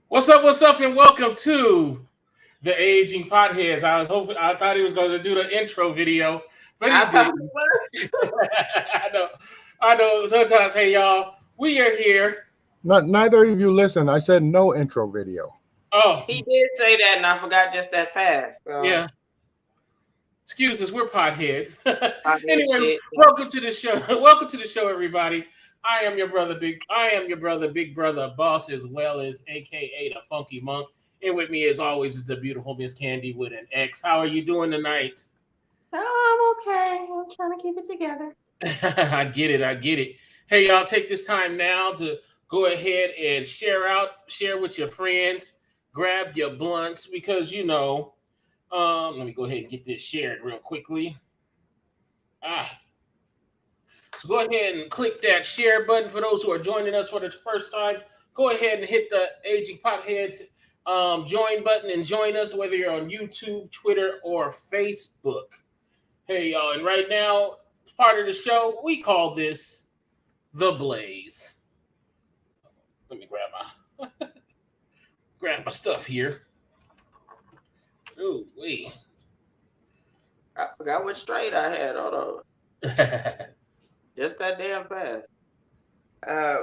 What's up, and welcome to the Aging Potheads. I thought he was going to do the intro video, but he I thought it didn't. was. I know, I know. Sometimes, hey y'all, we are here. Not, neither of you listen. I said no intro video. Oh, He did say that, and I forgot just that fast. So yeah. Excuse us, we're potheads. I did Anyway, shit. welcome to the show. Welcome to the show, everybody. I am your brother, Big Brother Boss, as well as AKA the Funky Monk. And with me, as always, is the beautiful Miss Candy with an X. How are you doing tonight? Oh, I'm okay. I'm trying to keep it together. I get it. I get it. Hey, y'all, take this time now to go ahead and share with your friends, grab your blunts because let me go ahead and get this shared real quickly. Ah, so go ahead and click that share button for those who are joining us for the first time. Go ahead and hit the Aging Potheads join button and join us, whether you're on YouTube, Twitter, or Facebook. Hey, y'all, and right now, part of the show, we call this The Blaze. Let me grab my stuff here. Ooh, wait. I forgot what straight I had. Hold on. Just that damn fast. Uh,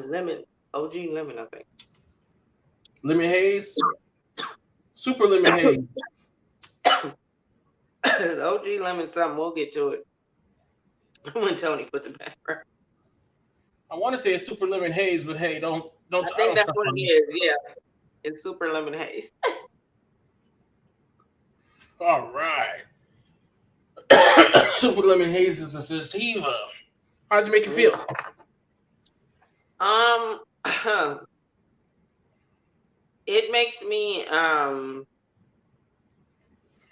lemon. OG lemon, I think. Lemon haze? Super lemon haze. OG lemon something. We'll get to it when Tony put the background. I want to say it's super lemon haze, but hey, don't. I think that's what it is. Yeah, it's super lemon haze. All right. Super lemon haze is a sativa. How does it make you feel? It makes me I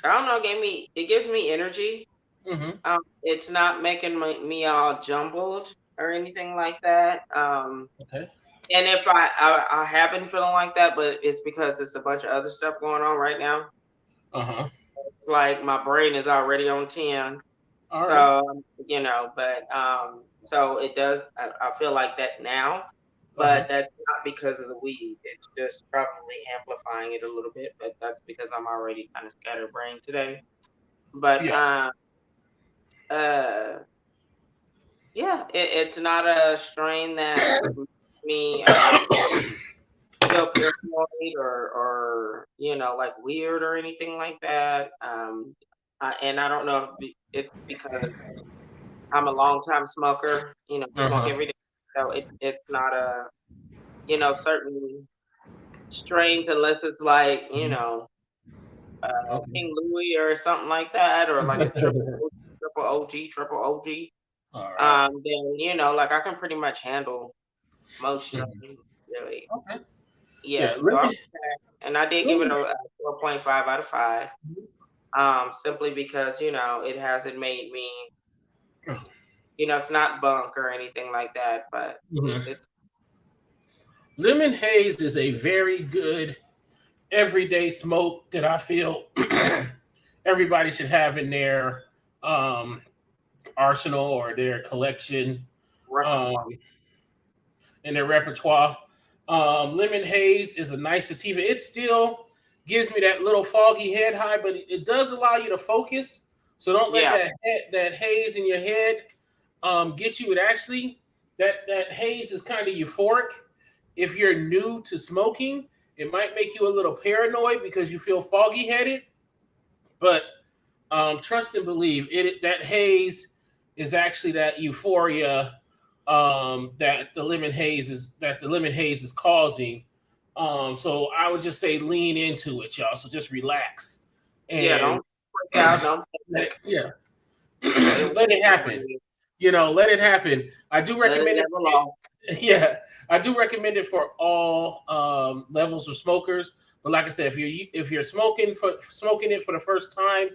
don't know. It gives me energy. Mm-hmm. It's not making me all jumbled or anything like that. Okay. And if I have been feeling like that, but it's because it's a bunch of other stuff going on right now. Uh-huh. It's like my brain is already on 10. All right. So, so it does, I feel like that now, but that's not because of the weed. It's just probably amplifying it a little bit, but that's because I'm already kind of scatterbrained today. But, Yeah. uh, yeah, it's not a strain that makes me feel paranoid or like weird or anything like that. And I don't know if it's because I'm a long time smoker, smoke Uh-huh. every day. So it's not a certain strains unless it's like Okay. King Louis or something like that, or like a triple OG. All right. Then like I can pretty much handle most Mhm. strains, really. Okay. Yeah, Yeah. so Let I'm me. okay. And I did Let give it me. a 4.5 out of 5. Simply because, it hasn't made me, it's not bunk or anything like that, but Mhm. it's Lemon haze is a very good everyday smoke that I feel everybody should have in their um, arsenal or their collection, um, repertoire. in their repertoire. Lemon haze is a nice sativa. It still gives me that little foggy head high, but it does allow you to focus. So don't let Yeah, that haze in your head get you. It actually that haze is kind of euphoric. If you're new to smoking, it might make you a little paranoid because you feel foggy headed. But trust and believe it. That haze is actually that euphoria that the lemon haze is causing. So I would just say lean into it, y'all. So just relax yeah, and don't freak out, don't let it, panic. yeah, It let it will be what happen. it is. Let it happen. I do Let it recommend it. never long. Yeah, I do recommend it for all levels of smokers. But like I said, if you're smoking it for the first time,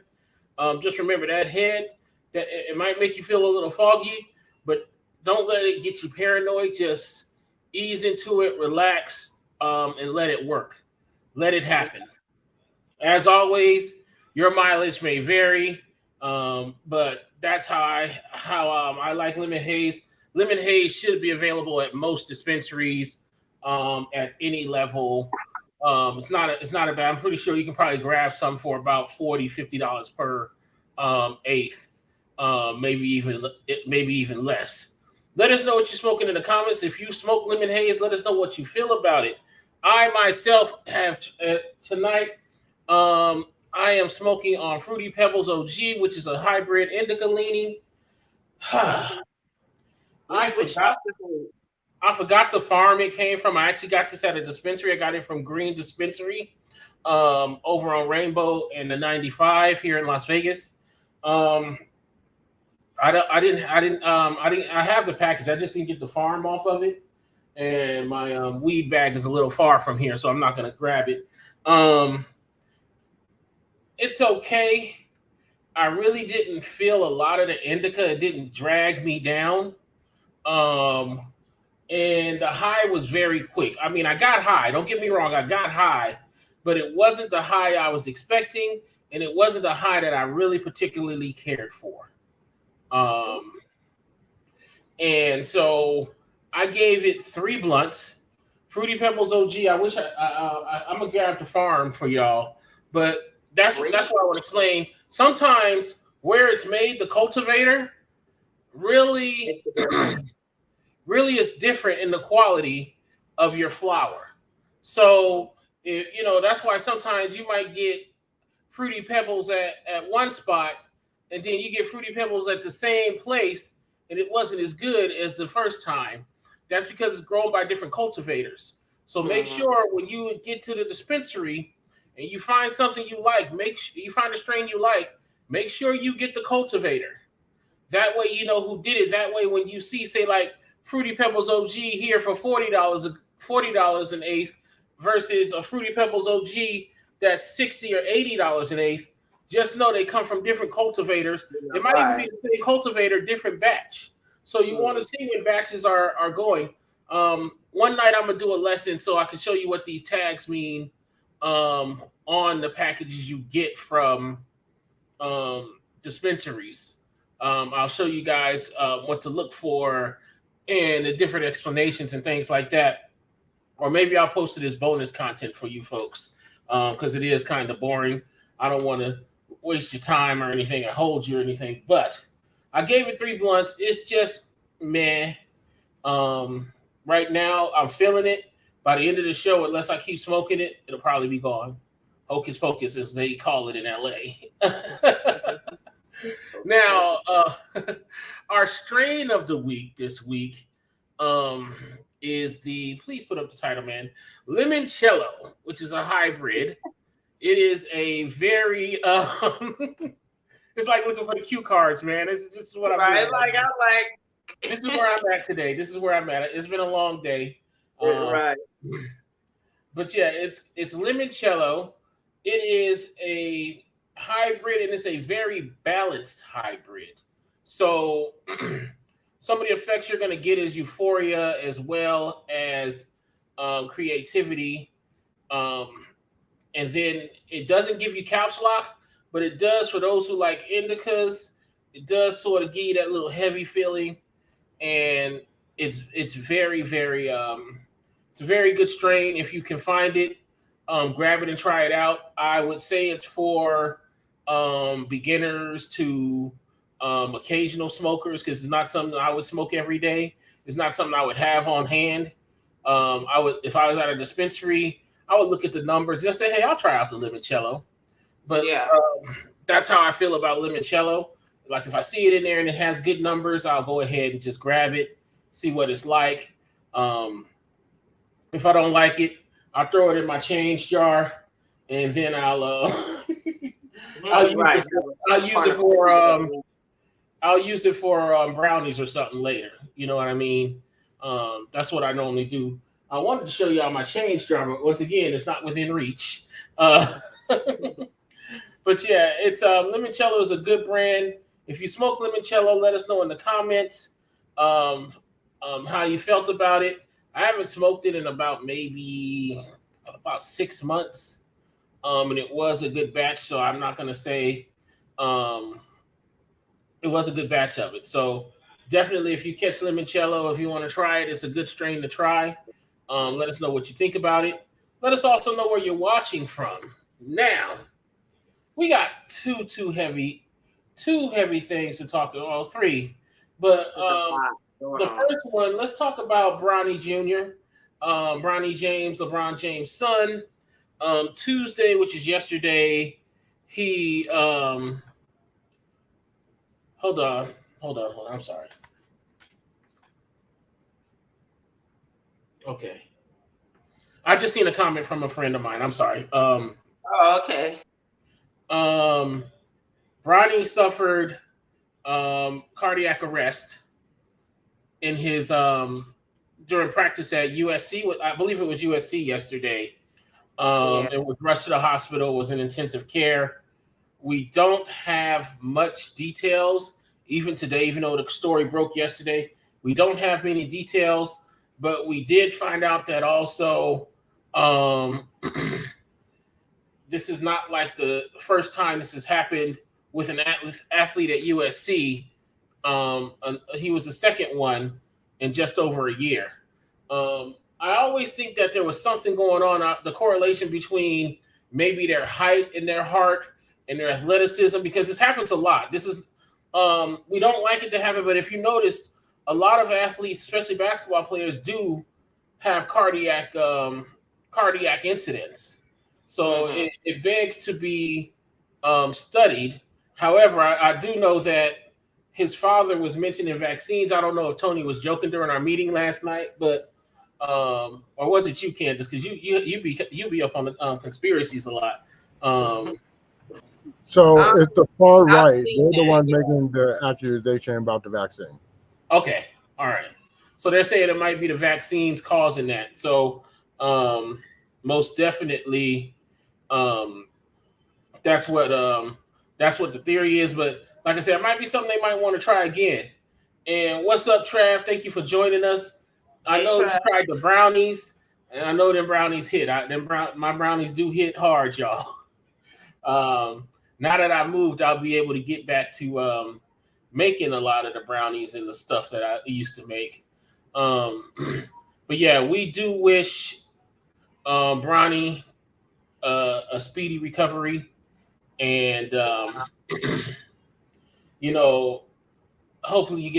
just remember that head that it might make you feel a little foggy, but don't let it get you paranoid. Just ease into it, relax, and let it work. Let it happen. As always, your mileage may vary, but that's how I like lemon haze. Lemon haze should be available at most dispensaries. at any level. It's not a bad. I'm pretty sure you can probably grab some for about $40-$50 per eighth, maybe even less. Let us know what you're smoking in the comments. If you smoke lemon haze, let us know what you feel about it. I myself have tonight. I am smoking on Fruity Pebbles OG, which is a hybrid indica leaning. I forgot the farm it came from. I actually got this at a dispensary. I got it from Green Dispensary over on Rainbow and the 95 here in Las Vegas. I have the package. I just didn't get the farm off of it. And my weed bag is a little far from here, so I'm not going to grab it. It's okay. I really didn't feel a lot of the indica. It didn't drag me down. And the high was very quick. I mean, I got high. Don't get me wrong. I got high, but it wasn't the high I was expecting, and it wasn't the high that I really particularly cared for. And so I gave it 3 blunts. Fruity Pebbles OG. I wish I'm gonna grab the farm for y'all, but that's what I want to explain. Sometimes where it's made, the cultivator really is different in the quality of your flower. So that's why sometimes you might get Fruity Pebbles at one spot, and then you get Fruity Pebbles at the same place, and it wasn't as good as the first time. That's because it's grown by different cultivators. So make sure when you get to the dispensary and you find something you like, you find a strain you like, make sure you get the cultivator. That way you know who did it. That way when you see, say, like Fruity Pebbles OG here for $40 an eighth versus a Fruity Pebbles OG that's $60 or $80 an eighth, just know they come from different cultivators. It might even be the same cultivator, different batch. So you want to see when batches are going. One night I'm gonna do a lesson so I can show you what these tags mean on the packages you get from dispensaries. I'll show you guys what to look for and the different explanations and things like that. Or maybe I'll post it as bonus content for you folks because it is kind of boring. I don't want to waste your time or anything or hold you or anything, but I gave it 3 blunts. It's just meh. Right now, I'm feeling it. By the end of the show, unless I keep smoking it, it'll probably be gone. Hocus pocus, as they call it in LA. Now, our strain of the week this week is please put up the title, man, Limoncello, which is a hybrid. It is a very it's like looking for the cue cards, man. This is what I'm doing. This is where I'm at today. This is where I'm at. It's been a long day. Right. But yeah, it's limoncello. It is a hybrid, and it's a very balanced hybrid. So some of the effects you're going to get is euphoria as well as creativity. And then it doesn't give you couch lock, but it does for those who like indicas. It does sort of give you that little heavy feeling, and it's very, very it's a very good strain. If you can find it, grab it and try it out. I would say it's for beginners to occasional smokers because it's not something I would smoke every day. It's not something I would have on hand. I would, if I was at a dispensary, I would look at the numbers and say, hey, I'll try out the limoncello. But yeah, that's how I feel about limoncello. Like if I see it in there and it has good numbers, I'll go ahead and just grab it, see what it's like. If I don't like it, I'll throw it in my change jar, and then I'll use it for brownies or something later. You know what I mean? That's what I normally do. I wanted to show you all my change jar, but once again, it's not within reach. But yeah, it's limoncello is a good brand. If you smoke limoncello, let us know in the comments how you felt about it. I haven't smoked it in about 6 months, and it was a good batch. So I'm not going to say it was a good batch of it. So definitely, if you catch limoncello, if you want to try it, it's a good strain to try. Let us know what you think about it. Let us also know where you're watching from. Now, we got two heavy things to talk about. Well, three, but There's a lot going the on. first one, let's talk about Bronny Jr., Bronny James, LeBron James' son. Tuesday, which is yesterday, he hold on. I'm sorry. Okay. I just seen a comment from a friend of mine. I'm sorry. Oh, okay. Bronny suffered cardiac arrest in his during practice at USC. I believe it was USC yesterday. Yeah. It was rushed to the hospital. Was in intensive care. We don't have much details even today, even though the story broke yesterday. We don't have many details, but we did find out that also this is not like the first time this has happened with an athlete at USC. He was the second one in just over a year. I always think that there was something going on, the correlation between maybe their height and their heart and their athleticism, because this happens a lot. This is we don't like it to happen, but if you noticed, a lot of athletes, especially basketball players, do have cardiac incidents. So it begs to be studied. However, I do know that his father was mentioning vaccines. I don't know if Tony was joking during our meeting last night, but or was it you, Candace? Because you be up on the conspiracies a lot. So it's the far right. seen They're the that, ones yeah. making the accusation about the vaccine. Okay, all right. So they're saying it might be the vaccines causing that. So most definitely, that's what the theory is. But like I said, it might be something they might want to try again. And what's up, Trav? Thank you for joining us. I Hey, know you Trav. tried the brownies, and I know them brownies hit. My brownies do hit hard, y'all. Now that I moved, I'll be able to get back to making a lot of the brownies and the stuff that I used to make. But yeah, we do wish Bronny a speedy recovery, and you know, hopefully you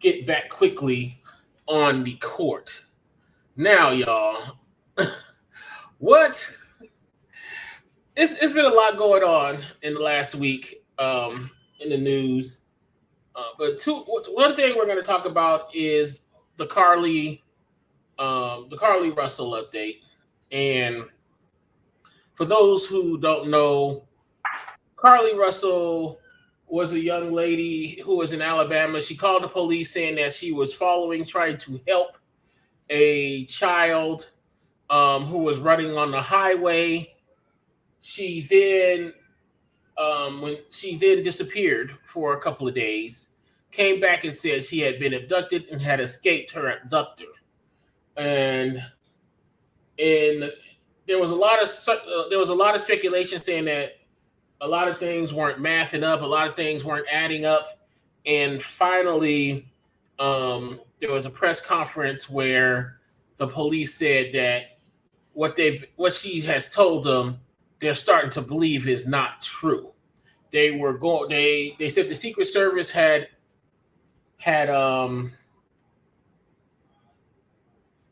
get back quickly on the court. Now, y'all, what? It's been a lot going on in the last week in the news. But one thing we're going to talk about is the Carly Russell update. And for those who don't know, Carly Russell was a young lady who was in Alabama. She called the police saying that she was trying to help a child who was running on the highway. She then when she then disappeared for a couple of days, came back and said she had been abducted and had escaped her abductor. And there was a lot of speculation saying that a lot of things weren't mathing up, a lot of things weren't adding up, and finally, there was a press conference where the police said that what she has told them, they're starting to believe is not true. They said the Secret Service had the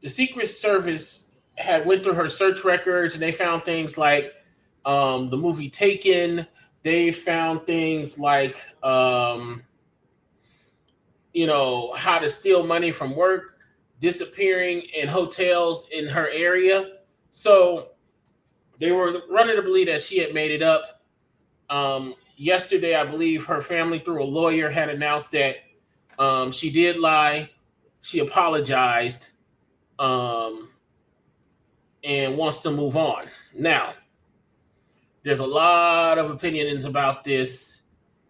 Secret Service had went through her search records, and they found things like the movie Taken. They found things like how to steal money from work, disappearing in hotels in her area. So they were running to believe that she had made it up. Yesterday, I believe her family, through a lawyer, had announced that she did lie. She apologized and wants to move on. Now, there's a lot of opinions about this.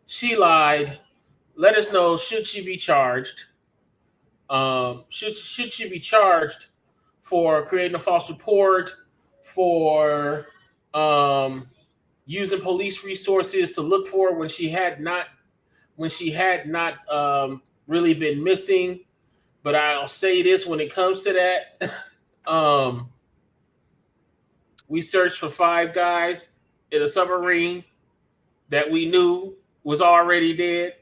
She lied. Let us know, should she be charged? Should she be charged for creating a false report, for using police resources to look for her when she had not really been missing? But I'll say this: when it comes to that, Um, we searched for 5 guys in a submarine that we knew was already dead.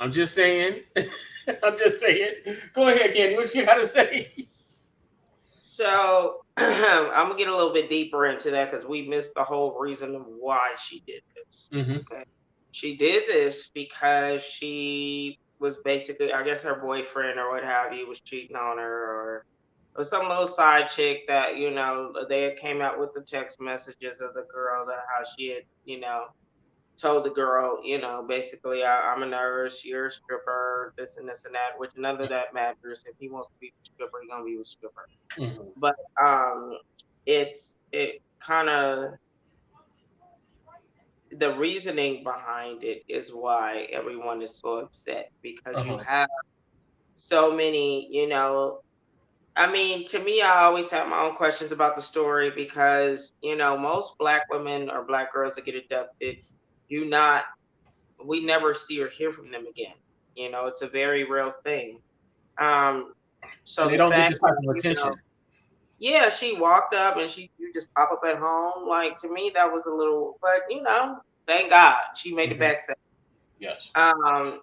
I'm just saying. I'm just saying. Go ahead, Candy. What you got to say? So I'm gonna get a little bit deeper into that because we missed the whole reason of why she did this. Mm-hmm. Okay. She did this because she was basically, I guess her boyfriend or what have you was cheating on her, or some little side chick that, they had came out with the text messages of the girl that how she had, told the girl, basically, I'm a nurse, you're a stripper, this and this and that, which none of that matters. If he wants to be a stripper, he's gonna be a stripper. Mm-hmm. But it kind of, the reasoning behind it is why everyone is so upset, because you Uh-huh. have so many, I mean, to me, I always have my own questions about the story because, most black women or black girls that get abducted do not, we never see or hear from them again. It's a very real thing. Um, And so they the don't get fact this type that, of attention. yeah, she walked up and you just pop up at home, like, to me, that was a little, but, thank God she made it Mm-hmm. back safe. Yes.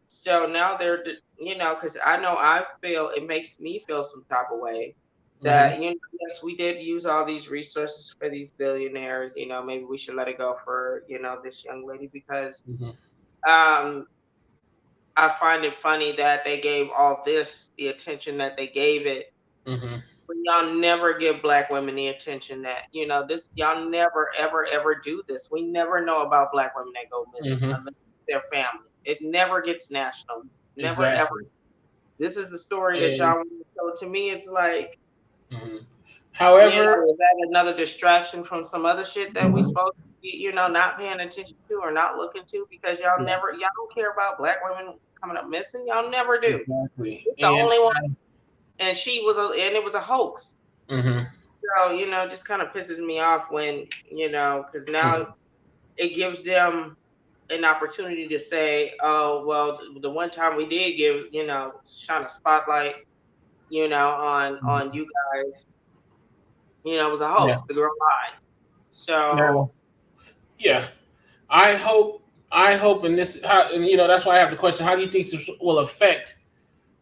So now they're, because I know I feel, it makes me feel some type of way Mm-hmm. that, yes, we did use all these resources for these billionaires, maybe we should let it go for, this young lady, because Mm-hmm. um I find it funny that they gave all this the attention that they gave it, Mm-hmm. but y'all never give black women the attention that, this, y'all never, ever, ever do this. We never know about black women that go missing Mm-hmm. unless it's their family. It never gets national. Never, ever. Exactly. This is the story that And y'all want to tell. To me, it's like, mm-hmm. However, is that another distraction from some other shit that we supposed to be, not paying attention to or not looking to, because y'all yeah, never, y'all don't care about black women coming up missing. Y'all never do. exactly. It's the And only one, and and it was a hoax. mm-hmm. So, just kind of pisses me off when, because now it gives them an opportunity to say, oh, well, the one time we did give, shine a spotlight, on Mm-hmm. you guys, it was a Yeah. hoax. The girl lied. So, Now, yeah. I hope. I hope, and this, and that's why I have the question: how do you think this will affect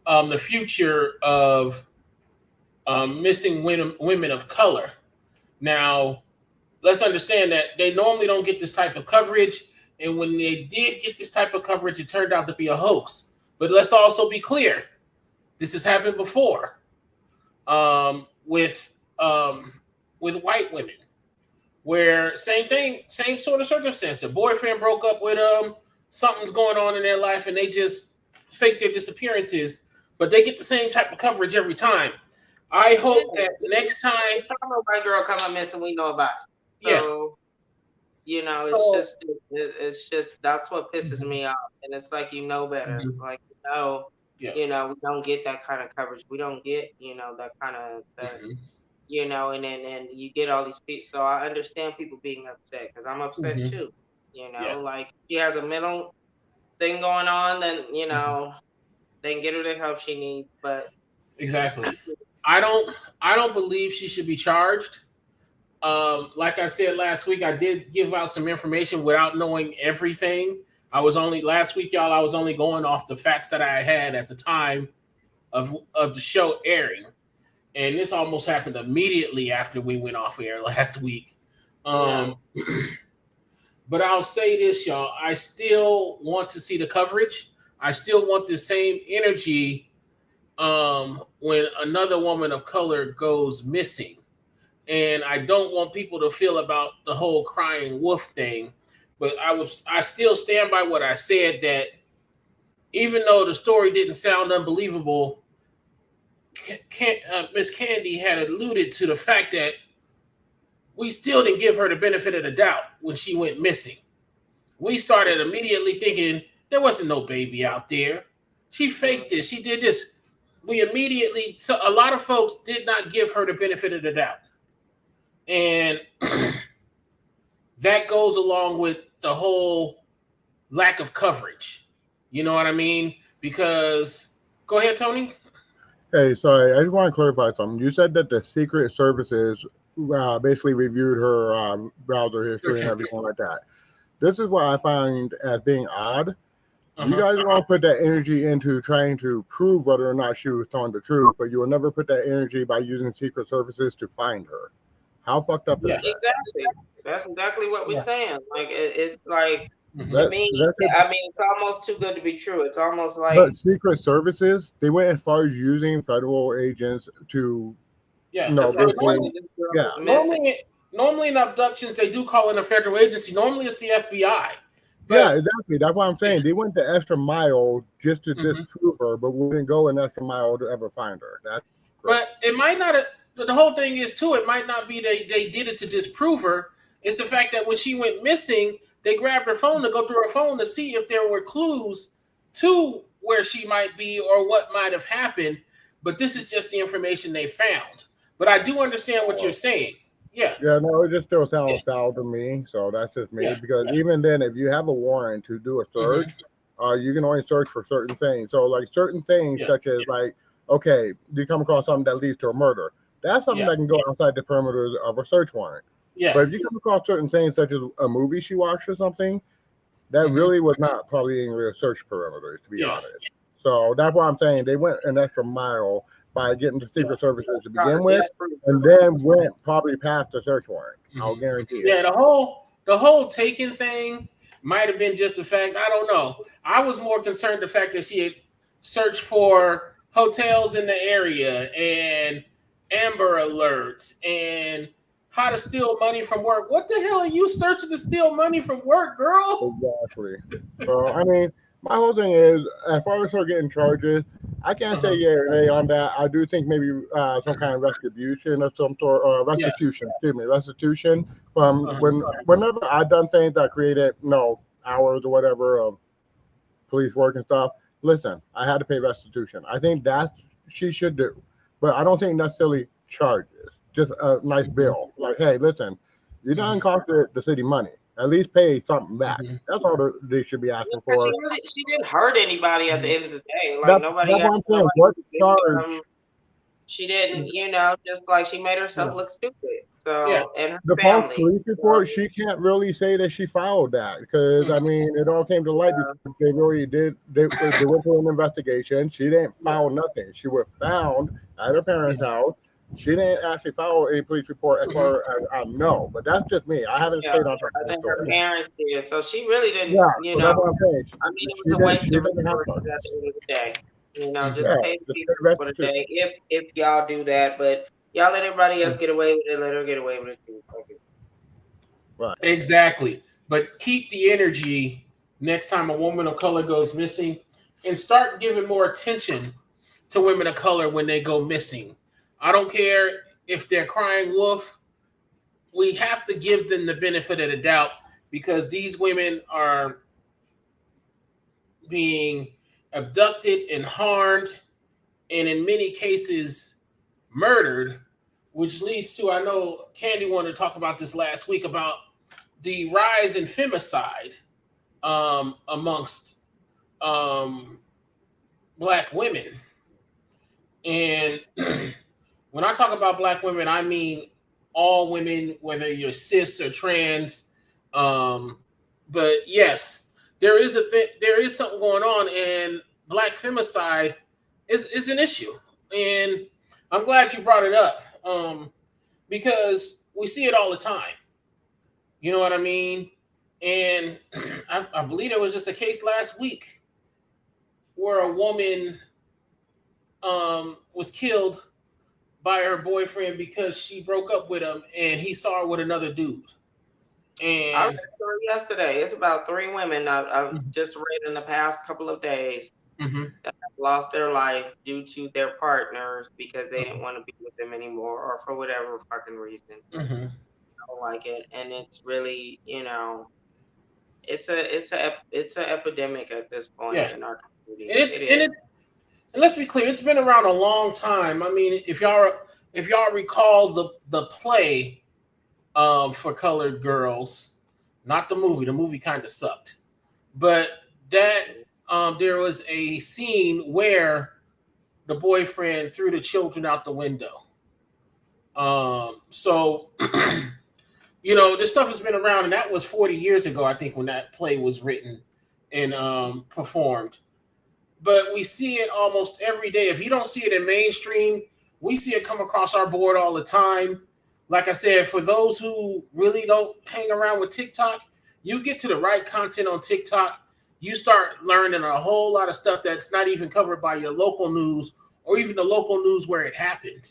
the future of missing women of color? Now, let's understand that they normally don't get this type of coverage, and when they did get this type of coverage, it turned out to be a hoax. But let's also be clear: this has happened before with white women, where same thing, same sort of circumstance. The boyfriend broke up with them, something's going on in their life, and they just fake their disappearances, but they get the same type of coverage every time. I yeah, hope that next time, every time a white girl come up missing, we know about it. yeah. So, it's So, just, it's just, that's what pisses mhm, me off. And it's like, better. mhm, Like, yeah. we don't get that kind of coverage. We don't get, that kind of, that, Hmm. and you get all these people. So I understand people being upset because I'm upset Hmm. too. Yes. Like, she has a mental thing going on, then, Hmm. they can get her the help she needs. But Exactly. I don't. I don't believe she should be charged. Like I said last week, I did give out some information without knowing everything. I was only last week, y'all. I was only going off the facts that I had at the time of the show airing, and this almost happened immediately after we went off air last week. yeah, Um, but I'll say this, y'all. I still want to see the coverage. I still want the same energy when another woman of color goes missing. And I don't want people to feel about the whole crying wolf thing. But I still stand by what I said, that even though the story didn't sound unbelievable, Miss Candy had alluded to the fact that we still didn't give her the benefit of the doubt when she went missing. We started immediately thinking there wasn't no baby out there. She mm, faked this. She did this. We immediately, so a lot of folks did not give her the benefit of the doubt. And that goes along with the whole lack of coverage. You know what I mean? Because, go ahead, Tony. Hey, sorry, I just want to clarify something. You said that the Secret Services basically reviewed her browser history and Searching. everything like that. This is what I find as being odd. You Uh-huh. guys want to put that energy into trying to prove whether or not she was telling the truth, but you will never put that energy by using Secret Services to find her. How fucked up is Yeah. that? Exactly. That's exactly what we're Yeah. saying. Like it's like Mhm. to That me, that could, I mean, it's almost too good to be true. It's almost like but Secret Services, they went as far as using federal agents to, Yeah. to But pinpoint basically, that this girl yeah, is missing. normally in abductions they do call in a federal agency. Normally it's the FBI. yeah, But exactly. That's what I'm saying. They went the extra mile just to mhm. disprove her, but wouldn't go an extra mile to ever find her. That's crazy. But it might not. The whole thing is too. It might not be they did it to disprove her. It's the fact that when she went missing, they grabbed her phone to go through her phone to see if there were clues to where she might be or what might have happened. But this is just the information they found. But I do understand what you're saying. Yeah, Yeah, no, it just still yeah, sounds foul to me. So that's just me. yeah. Because even then, if you have a warrant to do a Hmm. search, you can only search for certain things. So, like certain things, Yeah, such as like, okay, you come across something that leads to a murder. That's something yeah, that can go outside the perimeters of a search warrant. But if you yes. come across certain things, such as a movie she watched or something, that Hmm. really was not probably in real search parameters, to be Yeah, honest. So that's why I'm saying they went an extra mile by getting the yeah. Secret Services to Trying begin to with, disprove and her. then went probably past the search warrant. I'll Hmm. guarantee it. Yeah, the whole taken thing might have been just a fact. I don't know. I was more concerned the fact that she had searched for hotels in the area and Amber Alerts and how to steal money from work. What the hell are you searching to steal money from work, girl? Exactly. So I mean, my whole thing is, as far as her getting charges, I can't say Uh-huh. yeah or nay on that. I do think maybe some kind of retribution of some sort, Yeah. restitution. Excuse me, restitution from Uh-huh. whenever I've done things that created hours or whatever of police work and stuff. Listen, I had to pay restitution. I think that's she should do, but I don't think necessarily charges. Just a nice Hmm. bill, like, hey, listen, you done Hmm. cost the city money. At least pay something back. Hmm. That's all they should be asking Because for. she didn't hurt anybody at the Hmm. end of the day. Like That's what I'm saying. nobody What did charge? she didn't, just like she made herself Yeah. look stupid. Yeah. So and her The false family. police So report, she can't really say that she filed that because I Hmm. mean it all came to light because they really did. They went through an investigation. She didn't Yeah. file nothing. She was found at her parents' Yeah. house. She didn't actually file any police report as Hmm. far as I know. But that's just me. I haven't yeah, stayed on top of I the think her story. Yeah. parents did. So she really didn't, Yeah, so that's what I'm saying. I mean, it She was a didn't. waste She of doesn't have resources at charges. the end of the day. Hmm. Just Yeah, pay the just pay people for the restitution. day if y'all do that. But y'all let everybody else Yeah. get away with it. Let her get away with it too. Fuck it. Right. Exactly. But keep the energy next time a woman of color goes missing and start giving more attention to women of color when they go missing. I don't care if they're crying wolf. We have to give them the benefit of the doubt because these women are being abducted and harmed and in many cases murdered, which leads to, I know Candy wanted to talk about this last week about the rise in femicide amongst um, black women. And when I talk about black women, I mean all women, whether you're cis or trans. Um, but yes, there is something going on, and black femicide is an issue. And I'm glad you brought it up because we see it all the time. You know what I mean? And I believe there was just a case last week where a woman was killed by her boyfriend because she broke up with him and he saw her with another dude. I read And a story yesterday. It's about 3 women I've mhm, just read in the past couple of days mhm, that have lost their life due to their partners because they didn't mhm, want to be with them anymore or for whatever fucking reason. mhm. I don't like it, and it's really, it's a epidemic at this point Yeah, in our and community. it's It and is. it and let's be clear, it's been around a long time. I mean, if y'all recall the play for colored girls, not the movie. The movie kind of sucked, but that there was a scene where the boyfriend threw the children out the window. So this stuff has been around, and that was 40 years ago, I think, when that play was written and performed. But we see it almost every day. If you don't see it in mainstream, we see it come across our board all the time. Like I said, for those who really don't hang around with TikTok, you get to the right content on TikTok, you start learning a whole lot of stuff that's not even covered by your local news or even the local news where it happened.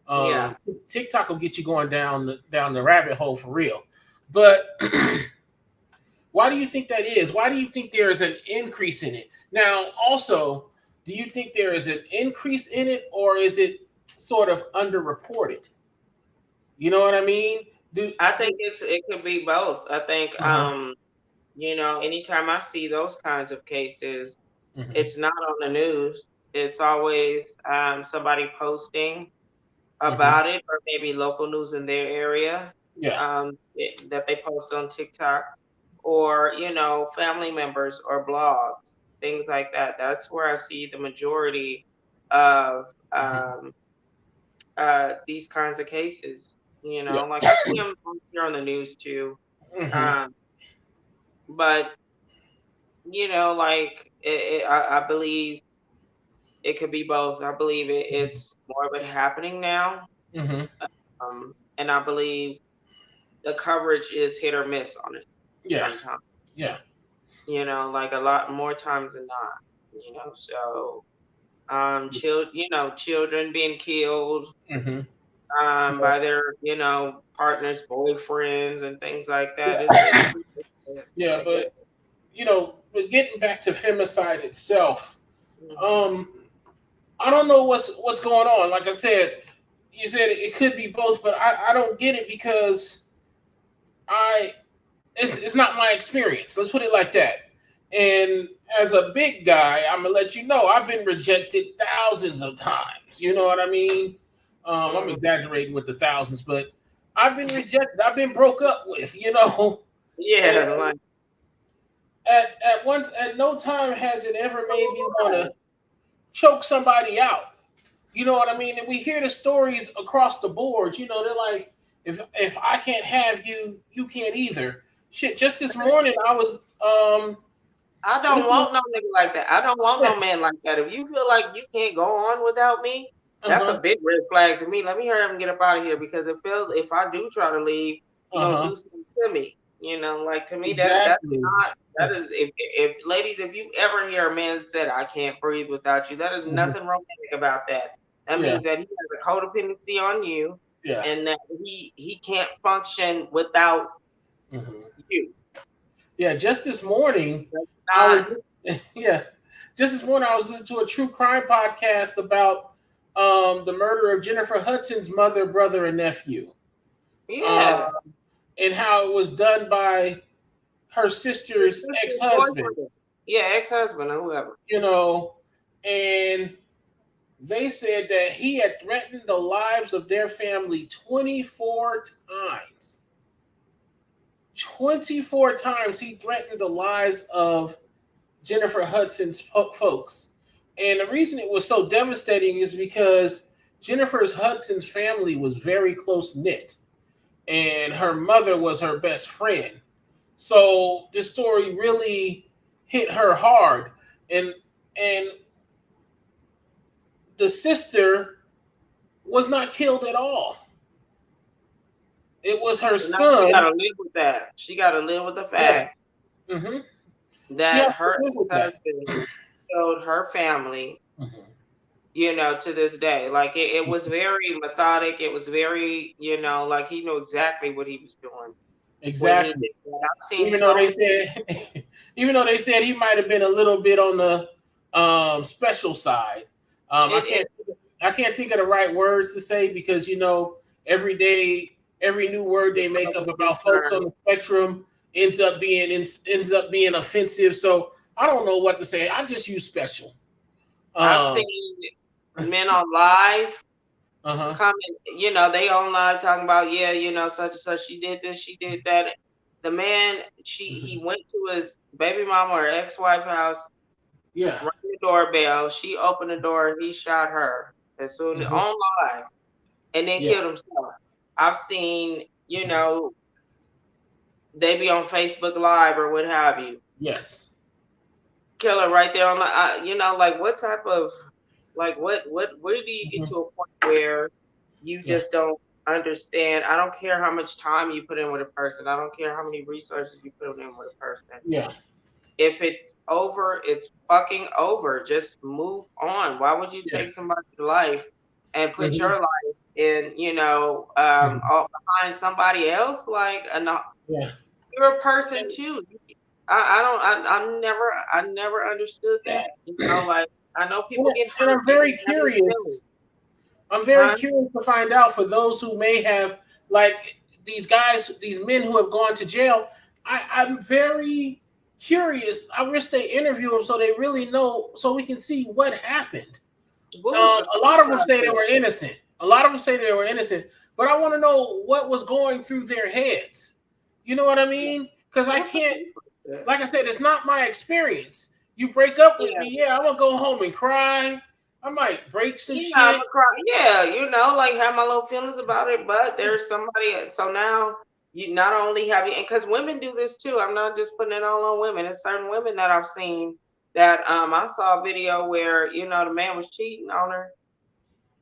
Yeah. TikTok will get you going down the rabbit hole for real. But why do you think that is? Why do you think there is an increase in it? Now, also, do you think there is an increase in it, or is it sort of underreported? You know what I mean? I think it could be both. I think anytime I see those kinds of cases, it's not on the news. It's always somebody posting about it, or maybe local news in their area that they post on TikTok, or family members or blogs, things like that. That's where I see the majority of these kinds of cases. Like I see them here on the news too. But like I believe it could be both. I believe it's more of it happening now, and I believe the coverage is hit or miss on it. Sometimes. Yeah. Like a lot more times than not. So children being killed by their partners, boyfriends, and things like that. Yeah, but but getting back to femicide itself, I don't know what's going on. Like I said, you said it could be both, but I don't get it because it's not my experience. Let's put it like that. And as a big guy, I'm gonna let you know I've been rejected thousands of times. You know what I mean? I'm exaggerating with the thousands, but I've been rejected. I've been broke up with. Yeah. At no time has it ever made me want to choke somebody out. You know what I mean? And we hear the stories across the board. They're like, if I can't have you, you can't either. Shit, just this morning I was I don't want no nigga like that. I don't want no man like that. If you feel like you can't go on without me, that's a big red flag to me. Let me hurry up and get up out of here, because it feels, if I do try to leave, you're gonna do something to me. Like, to me, that's not, that is, if ladies, if you ever hear a man said, I can't breathe without you, that is nothing romantic about that. That means that he has a codependency on you, and that he can't function without you. Yeah, just this morning, I was listening to a true crime podcast about the murder of Jennifer Hudson's mother, brother, and nephew. Yeah. And how it was done by her sister's ex-husband. Yeah, ex-husband or whoever. And they said that he had threatened the lives of their family 24 times. 24 times he threatened the lives of Jennifer Hudson's folks. And the reason it was so devastating is because Jennifer Hudson's family was very close-knit, and her mother was her best friend. So this story really hit her hard. And the sister was not killed at all. It was her son. She got to live with that. She got to live with the fact that her husband killed her family, to this day. Like, it was very methodic. It was very, like, he knew exactly what he was doing. Exactly. Even though they said he might have been a little bit on the special side. I can't think of the right words to say, because every day, every new word they make up about folks on the spectrum ends up being offensive. So I don't know what to say. I just use special. I've seen men on live coming, they on live talking about, such and such, she did this, she did that. The man, he went to his baby mama or ex-wife house Yeah. Rang the doorbell. She opened the door. He shot her as soon as on live, and then killed himself. I've seen, they be on Facebook Live or what have you. Yes. Kill her right there on the, like what type of, like where do you get to a point where you just don't understand? I don't care how much time you put in with a person. I don't care how many resources you put in with a person. Yeah. If it's over, it's fucking over. Just move on. Why would you take somebody's life and put your life in, behind somebody else? Like, you're a person too. I never understood that. Like I know people get hurt. And I'm very curious. I'm very curious to find out for those who may have, like, these guys, these men who have gone to jail. I'm very curious. I wish they interview them so they really know, so we can see what happened. A lot of them say they were innocent. But I want to know what was going through their heads. You know what I mean? Because I can't, like I said, it's not my experience. You break up with me, I'm gonna go home and cry. I might break some shit. Yeah, like have my little feelings about it, but there's somebody. So now you not only have you, and because women do this too. I'm not just putting it all on women. It's certain women that I've seen that I saw a video where the man was cheating on her.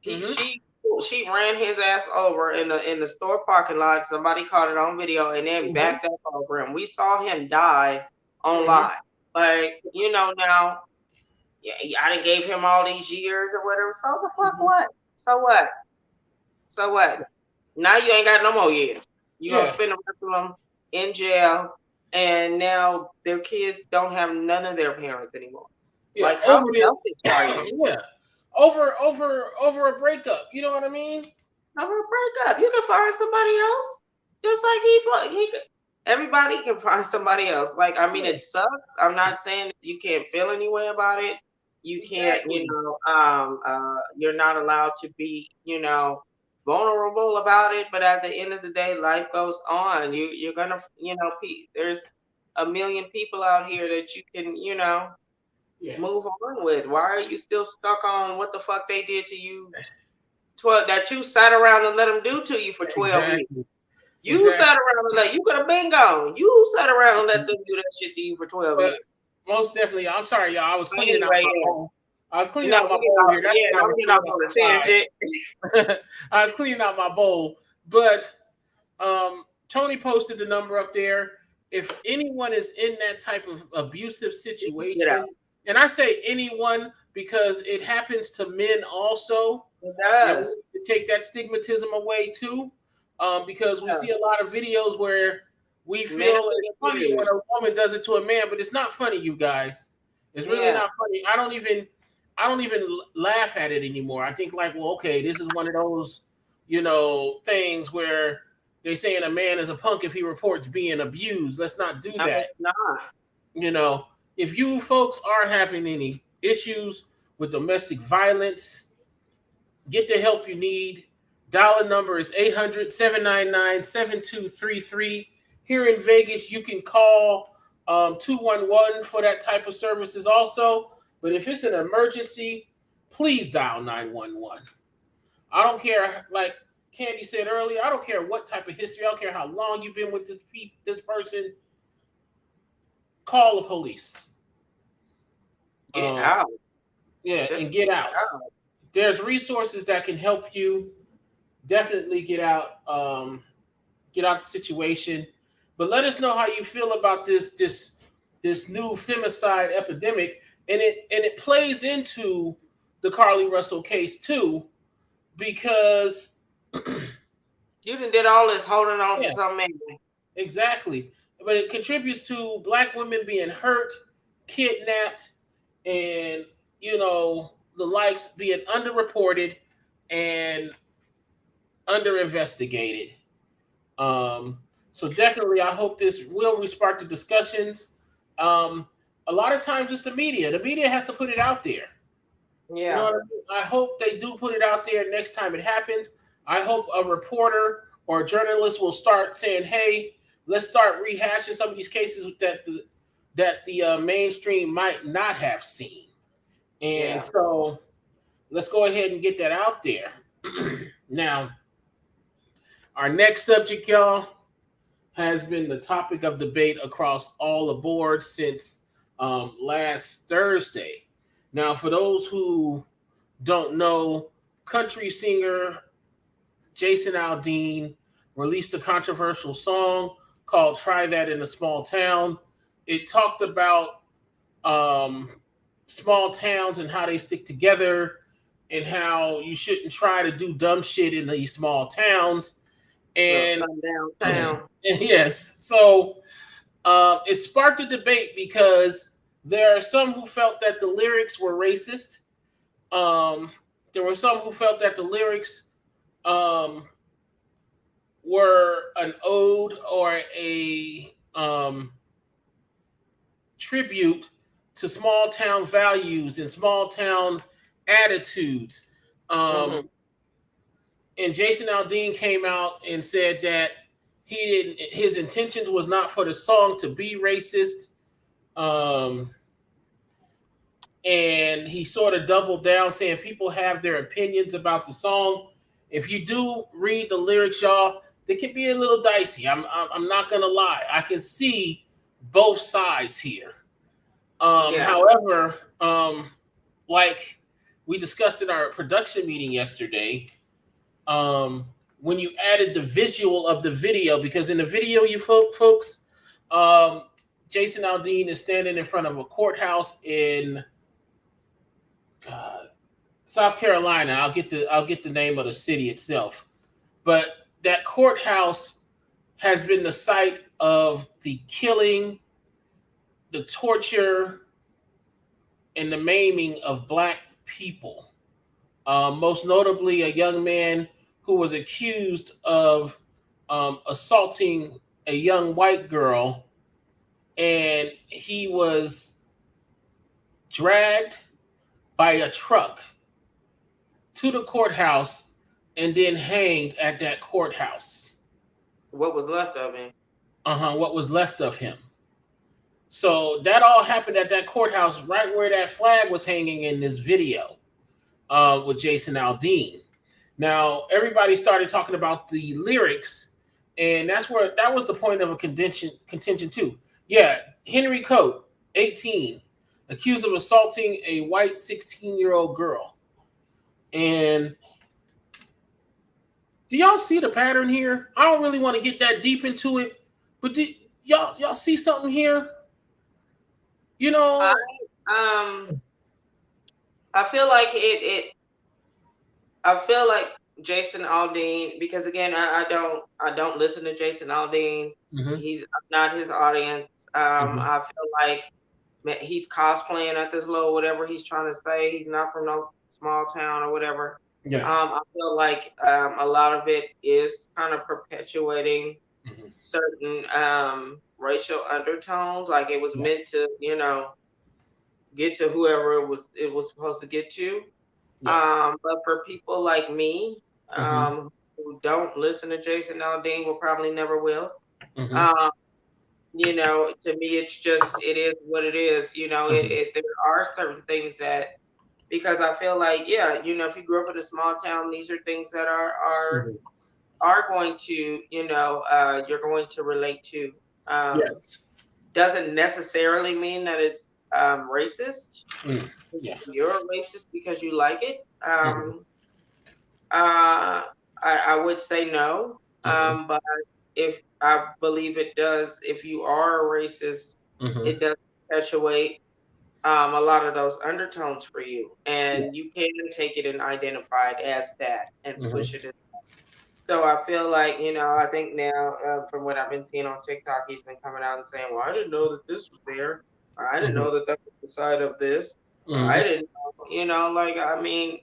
She ran his ass over in the store parking lot. Somebody caught it on video and then backed up over him. We saw him die on live. Like now. Yeah, I done gave him all these years or whatever. So the fuck what? So what? Now you ain't got no more years. You gonna spend the rest of them in jail, and now their kids don't have none of their parents anymore. Yeah, like how selfish are you? Yeah, over a breakup. You know what I mean? Over a breakup, you can find somebody else. Just like he could. Everybody can find somebody else. Like I mean, it sucks. I'm not saying that you can't feel any way about it. You can't, you're not allowed to be, vulnerable about it. But at the end of the day, life goes on. You're gonna, there's a million people out here that you can, move on with. Why are you still stuck on what the fuck they did to you? That you sat around and let them do to you for 12 years. You sat around and you could have been gone. You sat around and let them do that shit to you for 12 years. Most definitely. I'm sorry, y'all. I was cleaning out my bowl. I was cleaning out my bowl here. I was cleaning out my bowl. But Tony posted the number up there. If anyone is in that type of abusive situation, and I say anyone because it happens to men also. It does. To take that stigmatism away too. Because we see a lot of videos where we feel it's funny when a woman does it to a man, but it's not funny, you guys. It's really not funny. I don't even laugh at it anymore. I think like, well, okay, this is one of those, things where they're saying a man is a punk if he reports being abused. Let's not do that. It's not. If you folks are having any issues with domestic violence, get the help you need. Dollar number is 800-799-7233. Here in Vegas, you can call 211 for that type of services also. But if it's an emergency, please dial 911. I don't care, like Candy said earlier, I don't care what type of history, I don't care how long you've been with this person. Call the police. Get out. Yeah, and get out. There's resources that can help you. Definitely get out the situation. But let us know how you feel about this new femicide epidemic, and it plays into the Carly Russell case too, because you did all this holding on to some man. Exactly, but it contributes to Black women being hurt, kidnapped, and the likes being underreported and under investigated. So definitely, I hope this will spark the discussions. A lot of times it's the media. The media has to put it out there. Yeah. I hope they do put it out there next time it happens. I hope a reporter or a journalist will start saying, hey, let's start rehashing some of these cases that the mainstream might not have seen. And Yeah. so let's go ahead and get that out there. Now, our next subject, y'all, has been the topic of debate across all the boards since last Thursday. Now, for those who don't know, country singer Jason Aldean released a controversial song called Try That in a Small Town. It talked about um, small towns and how they stick together and how you shouldn't try to do dumb shit in these small towns. Little And sundown town. yes, so it sparked a debate because there are some who felt that the lyrics were racist. Um, there were some who felt that the lyrics um, were an ode or a tribute to small town values and small town attitudes. Mm-hmm. And Jason Aldean came out and said that he didn't. His intentions was not for the song to be racist. Um, and he sort of doubled down, saying people have their opinions about the song. If you do read the lyrics, y'all, they can be a little dicey. I'm not gonna lie. I can see both sides here. Yeah. However, like we discussed in our production meeting yesterday, when you added the visual of the video, because in the video, you folks, Jason Aldean is standing in front of a courthouse in South Carolina. I'll get the name of the city itself, but that courthouse has been the site of the killing, the torture, and the maiming of Black people. Most notably, a young man who was accused of assaulting a young white girl, and he was dragged by a truck to the courthouse and then hanged at that courthouse. What was left of him? What was left of him. So that all happened at that courthouse, right where that flag was hanging in this video with Jason Aldean. Now, everybody started talking about the lyrics, and that was the point of a contention too. Yeah, Henry Coate, 18, accused of assaulting a white 16-year-old girl. And do y'all see the pattern here? I don't really want to get that deep into it, but do y'all see something here? You know, I feel like I feel like Jason Aldean, because again, I don't listen to Jason Aldean. mm-hmm, I'm not his audience. mm-hmm, I feel like he's cosplaying at this low, whatever he's trying to say. He's not from no small town or whatever. yeah, I feel like a lot of it is kind of perpetuating mm-hmm, certain racial undertones. Like it was meant to, get to whoever it was supposed to get to. yes, But for people like me, mm-hmm, who don't listen to Jason Aldean, will probably never will. mm-hmm, To me, it is what it is. mm-hmm, There are certain things that, because I feel like, yeah, if you grew up in a small town, these are things that are going to, you're going to relate to. yes, Doesn't necessarily mean that it's racist. yeah, You're a racist because you like it. mm-hmm, I would say no. mm-hmm, But if I believe it does, if you are a racist, mm-hmm, it does perpetuate a lot of those undertones for you, yeah, and you can take it and identify it as that and push mm-hmm, it. So I feel like, I think now, from what I've been seeing on TikTok, he's been coming out and saying, well, I didn't know that this was there. Or I didn't mm-hmm, know that that was the side of this. Or I mm-hmm. didn't know, I mean,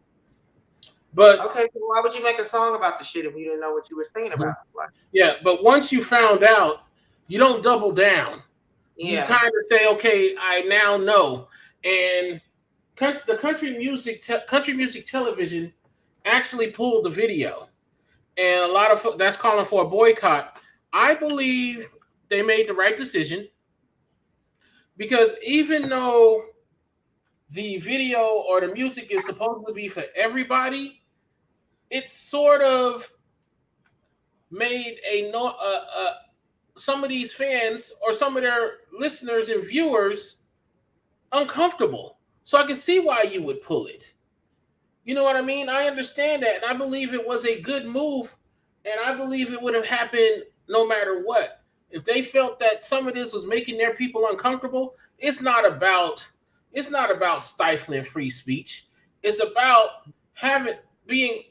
But okay, so why would you make a song about the shit if you didn't know what you were singing mm-hmm, about? Like, yeah, but once you found out, you don't double down. You yeah, kind of say, okay, I now know. And the country music television actually pulled the video, and a lot of that's calling for a boycott. I believe they made the right decision, because even though the video or the music is supposed to be for everybody, it sort of made some of these fans or some of their listeners and viewers uncomfortable. So I can see why you would pull it. You know what I mean? I understand that, and I believe it was a good move, and I believe it would have happened no matter what. If they felt that some of this was making their people uncomfortable, it's not about stifling free speech. It's about having being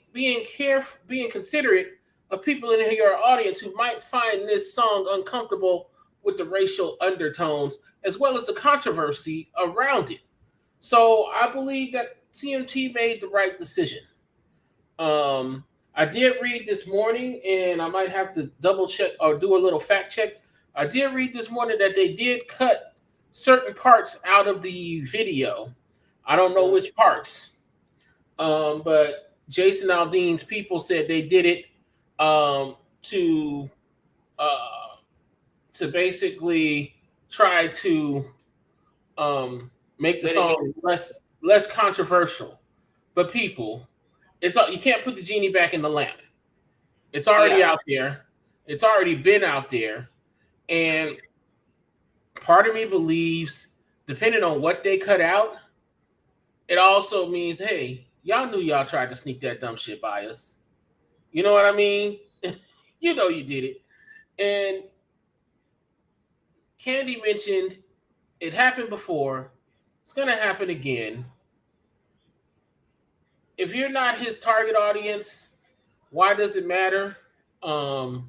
considerate of people in your audience who might find this song uncomfortable with the racial undertones as well as the controversy around it. So I believe that CMT made the right decision. Um, I did read this morning, and I might have to double check or do a little fact check. I did read this morning that they did cut certain parts out of the video. I don't know which parts, but Jason Aldean's people said they did it to uh, basically try to make the song less controversial. But people, you can't put the genie back in the lamp. It's already out there. It's already been out there, and part of me believes, depending on what they cut out, it also means, hey, y'all knew y'all tried to sneak that dumb shit by us. You know what I mean? You know you did it. And Candy mentioned it happened before. It's going to happen again. If you're not his target audience, why does it matter? And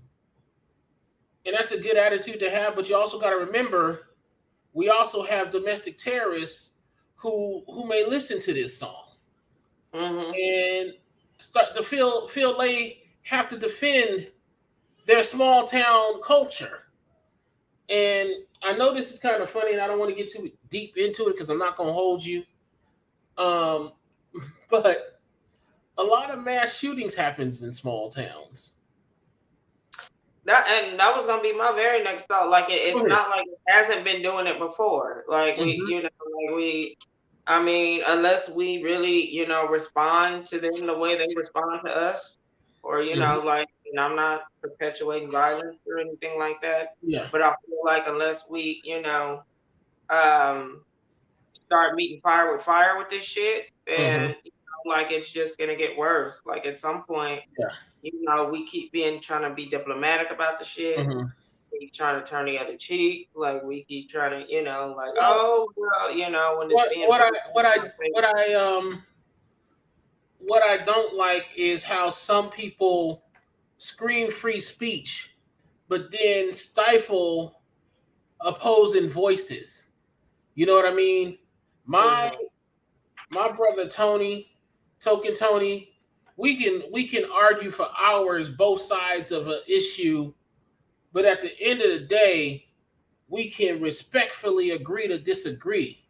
that's a good attitude to have, but you also got to remember, we also have domestic terrorists who may listen to this song and start to feel they have to defend their small town culture. And I know this is kind of funny, and I don't want to get too deep into it because I'm not going to hold you. But a lot of mass shootings happens in small towns. That was gonna be my very next thought. Like it's not like it hasn't been doing it before. Like I mean, unless we really, respond to them the way they respond to us, or and I'm not perpetuating violence or anything like that. Yeah. But I feel like unless we, start meeting fire with this shit, and like it's just gonna get worse. Like at some point, we keep trying to be diplomatic about the shit. We trying to turn the other cheek. Like we keep trying to, oh well, when it's being what I don't like is how some people scream free speech, but then stifle opposing voices. You know what I mean? My brother Tony, Token Tony, we can argue for hours both sides of an issue, but at the end of the day, we can respectfully agree to disagree.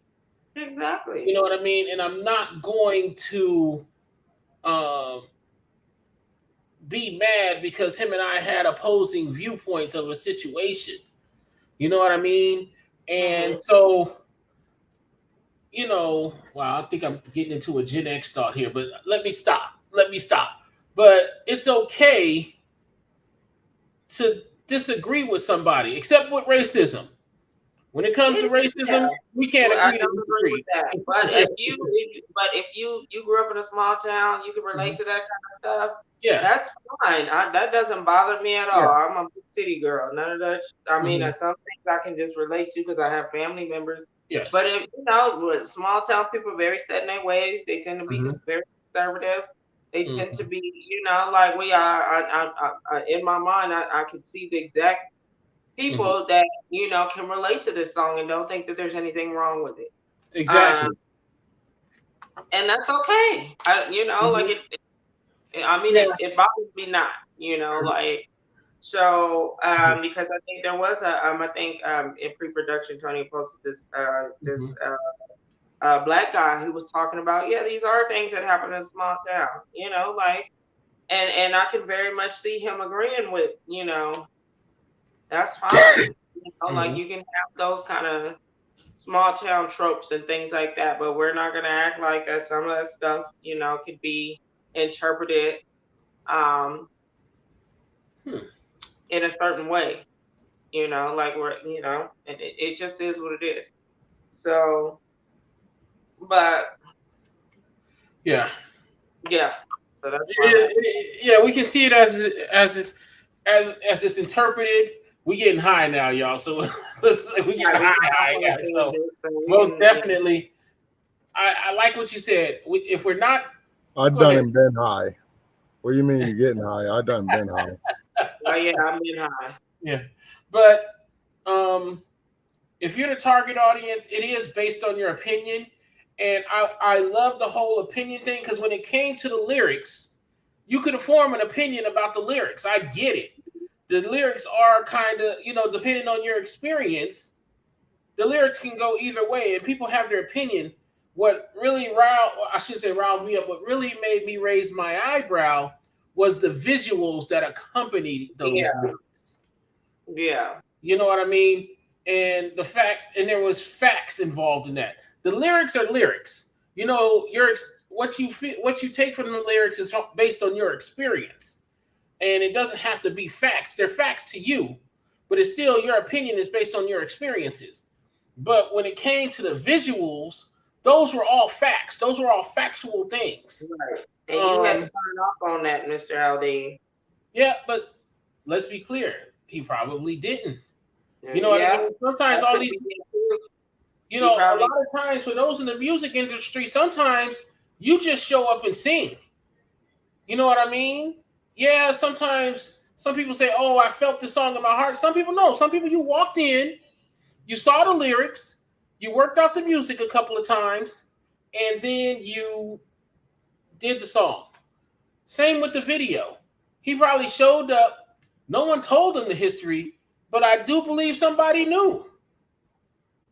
Exactly. You know what I mean? And I'm not going to be mad because him and I had opposing viewpoints of a situation. You know what I mean? And so, wow, I think I'm getting into a Gen X thought here, but let me stop. But it's okay to disagree with somebody, except with racism. When it comes to racism, we can't agree to disagree. With that. But if you grew up in a small town, you can relate to that kind of stuff. Yeah, that's fine. That doesn't bother me at all. Yeah. I'm a big city girl. None of that. I mean, some things I can just relate to because I have family members. Yes. But if with small town people are very set in their ways. They tend to be very conservative. They tend to be, like we are. In my mind, I could see the exact people that can relate to this song and don't think that there's anything wrong with it. Exactly. And that's okay. Like it. I mean, it bothers me not. Like so. Because I think there was in pre-production, Tony posted this black guy who was talking about these are things that happen in a small town. Like, and I can very much see him agreeing with that's fine. Like you can have those kind of small town tropes and things like that, but we're not gonna act like that. Some of that stuff, could be interpreted um, in a certain way. Like and it just is what it is. So, but Yeah. yeah, so that's Yeah, we can see it as it's interpreted. We getting high now, y'all. So we getting high. Yeah. So most definitely, I like what you said. If we're not, I've done and been high. What do you mean you're getting high? I've done been high. Oh yeah, I've been high. Yeah, but if you're the target audience, it is based on your opinion, and I love the whole opinion thing because when it came to the lyrics, you could form an opinion about the lyrics. I get it. The lyrics are kind of, depending on your experience, the lyrics can go either way, and people have their opinion. What really riled me up, what really made me raise my eyebrow was the visuals that accompanied those lyrics. Yeah. You know what I mean? And there was facts involved in that. The lyrics are lyrics. What you take from the lyrics is based on your experience. And it doesn't have to be facts. They're facts to you, but it's still your opinion is based on your experiences. But when it came to the visuals, those were all facts. Those were all factual things. Right. And you had to sign off on that, Mr. Aldean. Yeah, but let's be clear. He probably didn't. You know what I mean? Sometimes all these, a lot of times for those in the music industry, sometimes you just show up and sing. You know what I mean? Yeah, sometimes some people say, oh, I felt this song in my heart. Some people know. Some people you walked in, you saw the lyrics, you worked out the music a couple of times, and then you did the song. Same with the video. He probably showed up. No one told him the history, but I do believe somebody knew.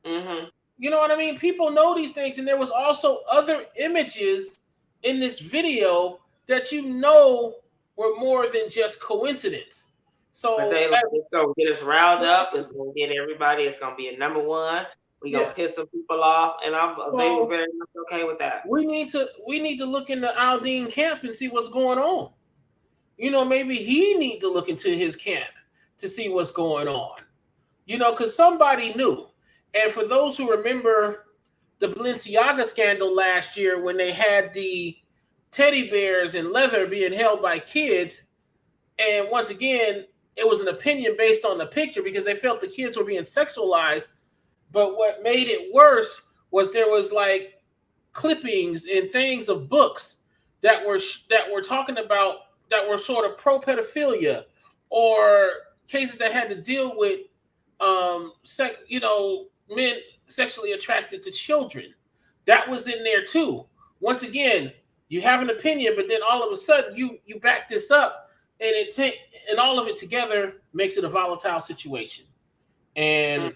Mm-hmm. You know what I mean? People know these things, and there was also other images in this video that were more than just coincidence. So it's gonna get us riled up. It's gonna get everybody. It's gonna be a number one. We're gonna piss some people off, and they were very much okay with that. We need to look into Aldean camp and see what's going on. Maybe he need to look into his camp to see what's going on. Because somebody knew. And for those who remember the Balenciaga scandal last year when they had the teddy bears and leather being held by kids, and once again, it was an opinion based on the picture because they felt the kids were being sexualized. But what made it worse was there was like clippings and things of books that were talking about that were sort of pro-pedophilia or cases that had to deal with men sexually attracted to children. That was in there too. Once again, you have an opinion, but then all of a sudden you back this up, and all of it together makes it a volatile situation. And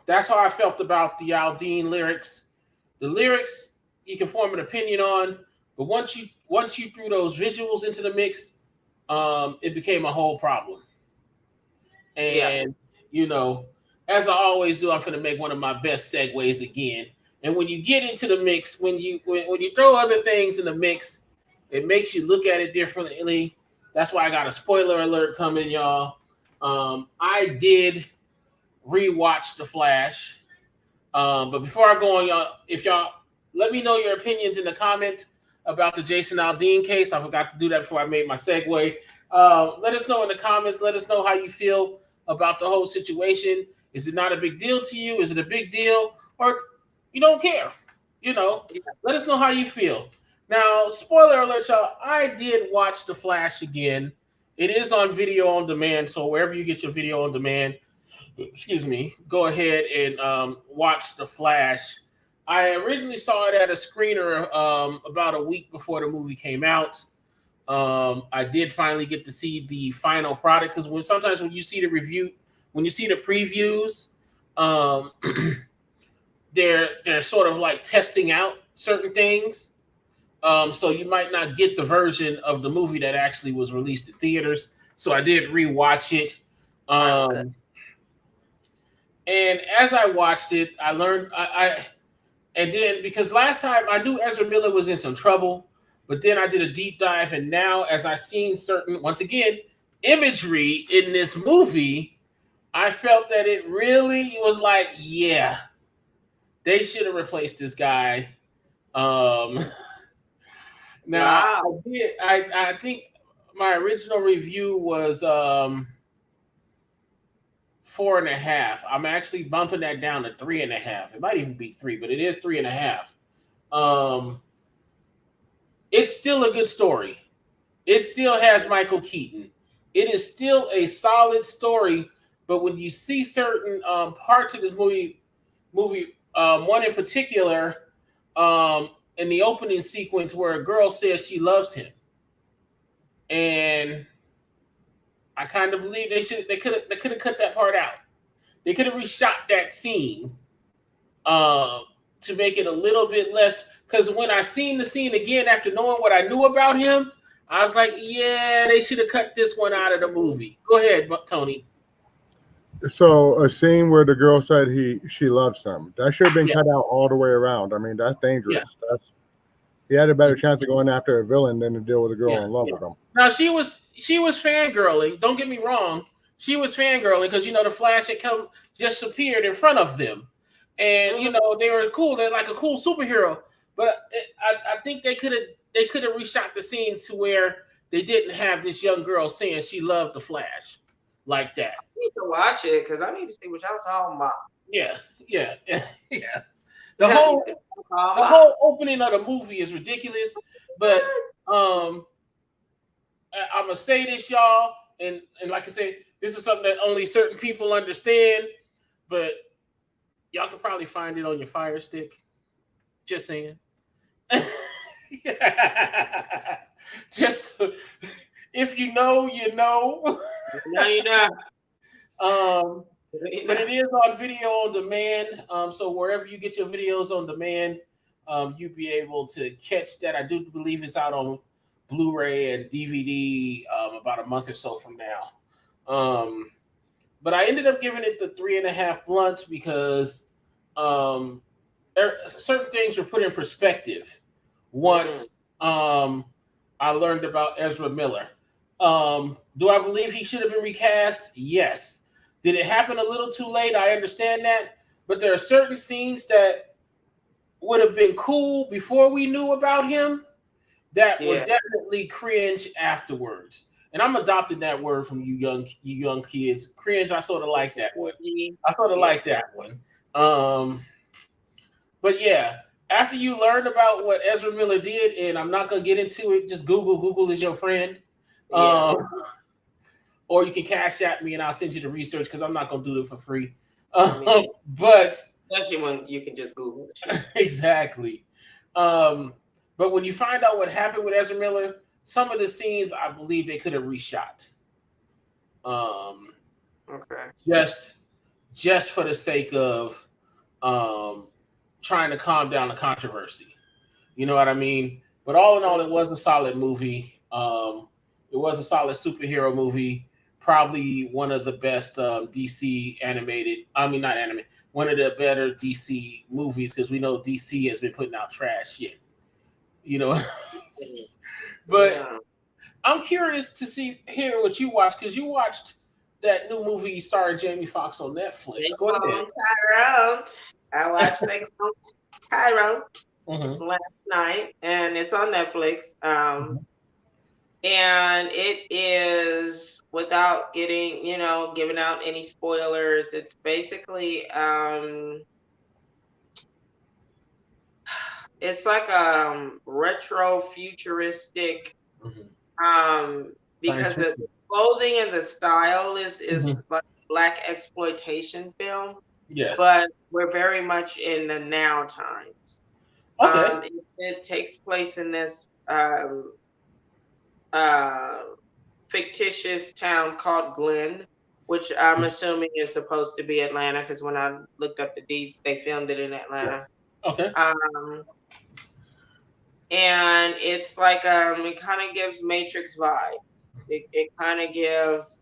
that's how I felt about the Aldean lyrics. The lyrics you can form an opinion on, but once you threw those visuals into the mix, it became a whole problem. And as I always do, I'm going to make one of my best segues again. And when you get into the mix, when you throw other things in the mix, it makes you look at it differently. That's why I got a spoiler alert coming, y'all. I did rewatch The Flash. But before I go on, y'all, let me know your opinions in the comments about the Jason Aldean case. I forgot to do that before I made my segue. Let us know in the comments. Let us know how you feel about the whole situation. Is it not a big deal to you? Is it a big deal? Or you don't care? Let us know how you feel. Now, spoiler alert, y'all, I did watch The Flash again. It is on video on demand, so wherever you get your video on demand, go ahead and watch The Flash. I originally saw it at a screener about a week before the movie came out. I did finally get to see the final product because sometimes when you see the previews, they're sort of like testing out certain things. So you might not get the version of the movie that actually was released in theaters. So I did rewatch it. And as I watched it, I learned and then because last time I knew Ezra Miller was in some trouble, but then I did a deep dive, and now as I seen certain once again imagery in this movie, I felt that it really was like, yeah, they should have replaced this guy. Um, now Wow. I think my original review was 4.5. I'm actually bumping that down to 3.5. It might even be three, but it is 3.5. Um, it's still a good story. It still has Michael Keaton. It is still a solid story, but when you see certain parts of this one in particular, in the opening sequence where a girl says she loves him, and I kind of believe they could have cut that part out. They could have reshot that scene um, to make it a little bit less. Because when I seen the scene again after knowing what I knew about him, I was like, yeah, they should have cut this one out of the movie. Go ahead, Tony. So a scene where the girl said she loves him. That should have been Yeah, cut out all the way around. I mean, that's yeah, dangerous. That's he had a better chance of going after a villain than to deal with a girl yeah. in love with him. Now she was fangirling. Don't get me wrong. She was fangirling because the Flash had come just appeared in front of them, and Mhm. they were cool. They're like a cool superhero. But I think they could have reshot the scene to where they didn't have this young girl saying she loved the Flash like that. I need to watch it because I need to see what y'all talking about. Yeah, yeah, yeah. The I need to whole see what y'all talking the about. whole opening of the movie is ridiculous, but um I'm gonna say this, y'all, and like I said, this is something that only certain people understand. But y'all can probably find it on your Fire Stick. Just saying. Just if you know, you know. No, you know. um, You but know. it is on video on demand. So wherever you get your videos on demand, you'll be able to catch that. I do believe it's out on Blu-ray and DVD about a month or so from now. But I ended up giving it the 3.5 blunts because um, certain things were put in perspective Mhm. once I learned about Ezra Miller. Do I believe he should have been recast? Yes. Did it happen a little too late? I understand that. But there are certain scenes that would have been cool before we knew about him that were Yeah. definitely cringe afterwards. And I'm adopting that word from you young kids. Cringe, I sort of like that one. I sort of Yeah. like that one. Um, but yeah, after you learn about what Ezra Miller did, and I'm not gonna get into it, just Google. Google is your friend. Yeah. Um, or you can cash at me and I'll send you the research because I'm not gonna do it for free. I mean, But especially when you can just Google the shit. exactly. Um, but when you find out what happened with Ezra Miller, some of the scenes I believe they could have reshot. Um, Okay. just just for the sake of um, trying to calm down the controversy. You know what I mean? But all in all, it was a solid movie. It was a solid superhero movie. Probably one of the best DC animated. I mean, not animated. One of the better DC movies because we know DC has been putting out trash shit. You know, but Yeah. I'm curious to hear what you watched because you watched that new movie starring Jamie Foxx on They Netflix. Go ahead. clone Tyrone. I watched They Clone Tyrone Mm-hmm. last night, and it's on Netflix. And it is without getting, giving out any spoilers. It's basically, it's like retro futuristic, Mm-hmm. um, Science because the fiction. clothing and the style is Mm-hmm. is like black exploitation film, Yes. but we're very much in the now times. Okay. It takes place in this uh, fictitious town called Glen, which I'm assuming is supposed to be Atlanta because when I looked up the deeds, they filmed it in Atlanta. Okay. Um, and it's like it kind of gives Matrix vibes. It kind of gives,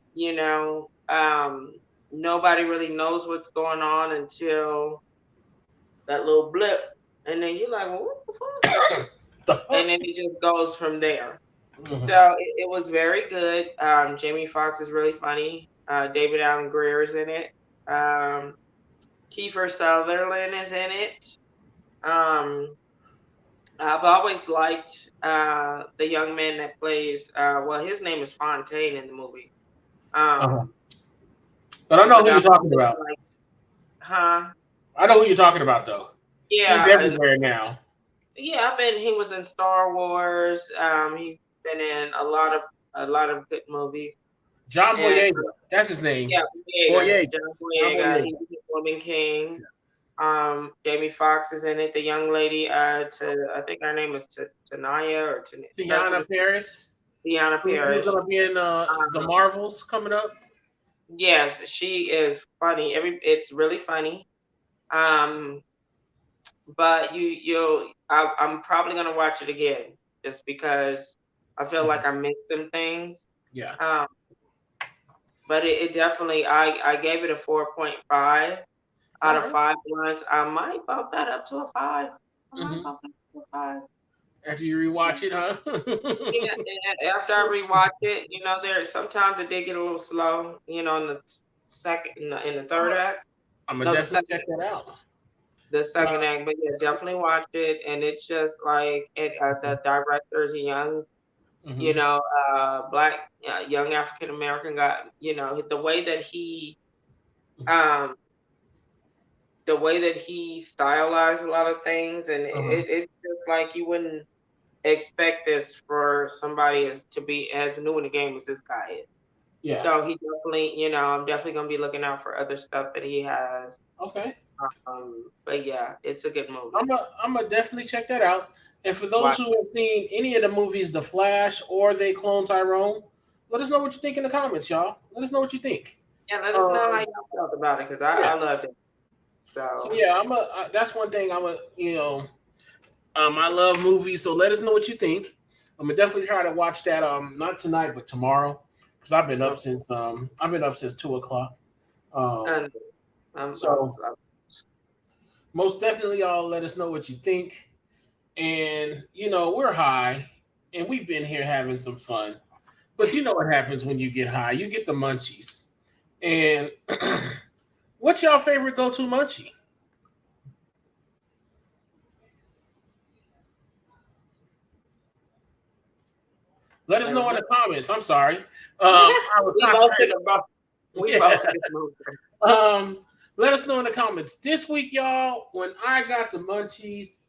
nobody really knows what's going on until that little blip, and then you're like, well, what the fuck? The fuck? And then it just goes from there. Mhm. So it was very good. Jamie Foxx is really funny. David Allen Greer is in it. Kiefer Sutherland is in it. I've always liked the young man that plays. Well, his name is Fontaine in the movie. But I know but who you're talking about. Huh? I know who you're talking about, though. Yeah, He's everywhere now. Yeah, he was in Star Wars. He's been in a lot of good movies. John Boyega, that's his name. Yeah, Boyega. John Boyega. He's the Woman King. Jamie Foxx is in it. The young lady, I think her name is Tanaya or Tiana Paris. Tiana Paris. Who's gonna be in the Marvels coming up? Yes, she is funny. It's really funny. But I'm probably gonna watch it again just because I feel like I missed some things. Yeah. But it definitely, I gave it a 4.5 out of 5 blunts. I might bump that up to a 5. After you rewatch it, huh? Yeah, after I rewatch it, there sometimes it did get a little slow, in the second, in the third act. I'm gonna definitely check that out. The second act, but yeah, definitely watch it. And it's just like the director is a young, black, young African American guy. The way that he, stylized a lot of things, and it's just like you wouldn't expect this for somebody to be as new in the game as this guy is. Yeah. So he definitely, I'm definitely gonna be looking out for other stuff that he has. Okay. But yeah, it's a good movie. I'm gonna definitely check that out. And for those who have seen any of the movies, The Flash or They Clone Tyrone, let us know what you think in the comments, y'all. Let us know what you think. Yeah, let us know how y'all felt about it, because I loved it. So yeah, that's one thing I love movies, so let us know what you think. I'm gonna definitely try to watch that. Not tonight, but tomorrow, because I've been up since 2:00. So most definitely, y'all let us know what you think. And we're high, and we've been here having some fun. But you know what happens when you get high? You get the munchies. And what's y'all favorite go-to munchie? Let us know in the comments. I'm sorry. Let us know in the comments. This week, y'all, when I got the munchies,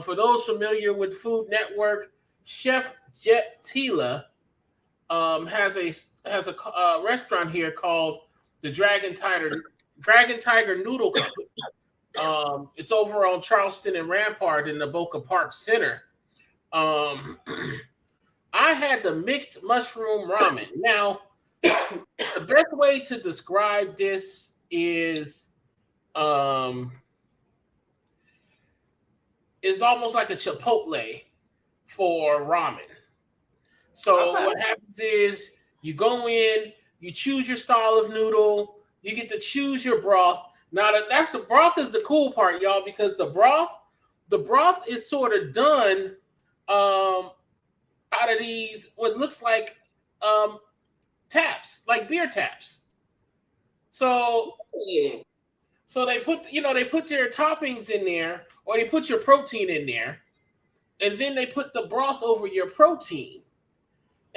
for those familiar with Food Network, Chef Jet Tila has a restaurant here called the Dragon Tiger Noodle Company. It's over on Charleston and Rampart in the Boca Park Center. I had the mixed mushroom ramen. Now, the best way to describe this is almost like a Chipotle for ramen. So what happens is you go in, you choose your style of noodle, you get to choose your broth. Now the broth is the cool part, y'all, because the broth is sort of done out of these what looks like taps, like beer taps. So they put their toppings in there, or they put your protein in there, and then they put the broth over your protein.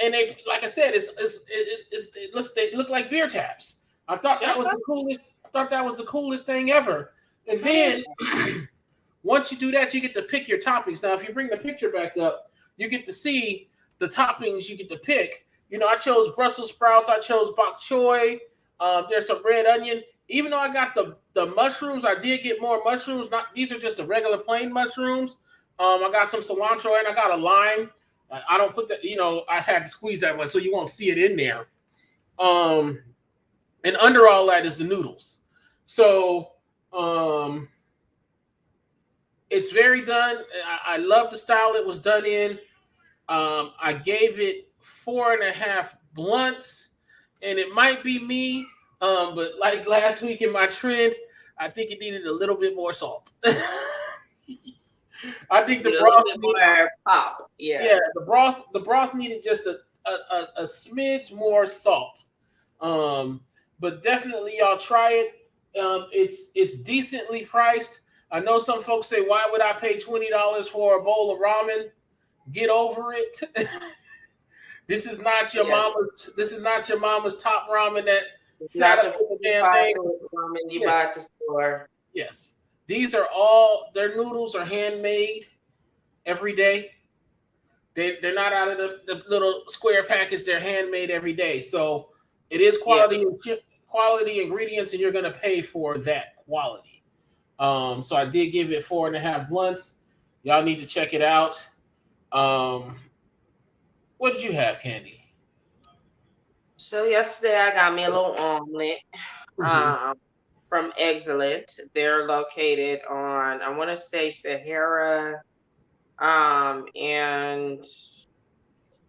And they, like I said, they look like beer taps. I thought that was the coolest. I thought that was the coolest thing ever. And then once you do that, you get to pick your toppings. Now, if you bring the picture back up, you get to see the toppings you get to pick. I chose Brussels sprouts. I chose bok choy. There's some red onion. Even though I got the mushrooms, I did get more mushrooms. These are just the regular plain mushrooms. I got some cilantro and I got a lime. I don't put that, I had to squeeze that one so you won't see it in there. And under all that is the noodles. So it's very done. I love the style it was done in. I gave it 4.5 blunts, and it might be me, But like last week in my trend, I think it needed a little bit more salt. I think the Need a little broth bit needed, more pop. Yeah. yeah, the broth needed just a smidge more salt. Um, but definitely y'all try it. It's decently priced. I know some folks say, why would I pay $20 for a bowl of ramen? Get over it. This is not your Yeah. mama's. This is not your mama's top ramen that It's sat not up the in the damn thing. 55 cent ramen you Yeah, buy at the store. yes. These are all their noodles are handmade every day. They're not out of the little square package. They're handmade every day. So it is Yeah. quality ingredients, and you're gonna pay for that quality. So I did give it 4.5 blunts. Y'all need to check it out. Um, what did you have, Candy? So yesterday I got me a little omelet Mm-hmm. um, from Excellent. They're located on, I want to say Sahara, and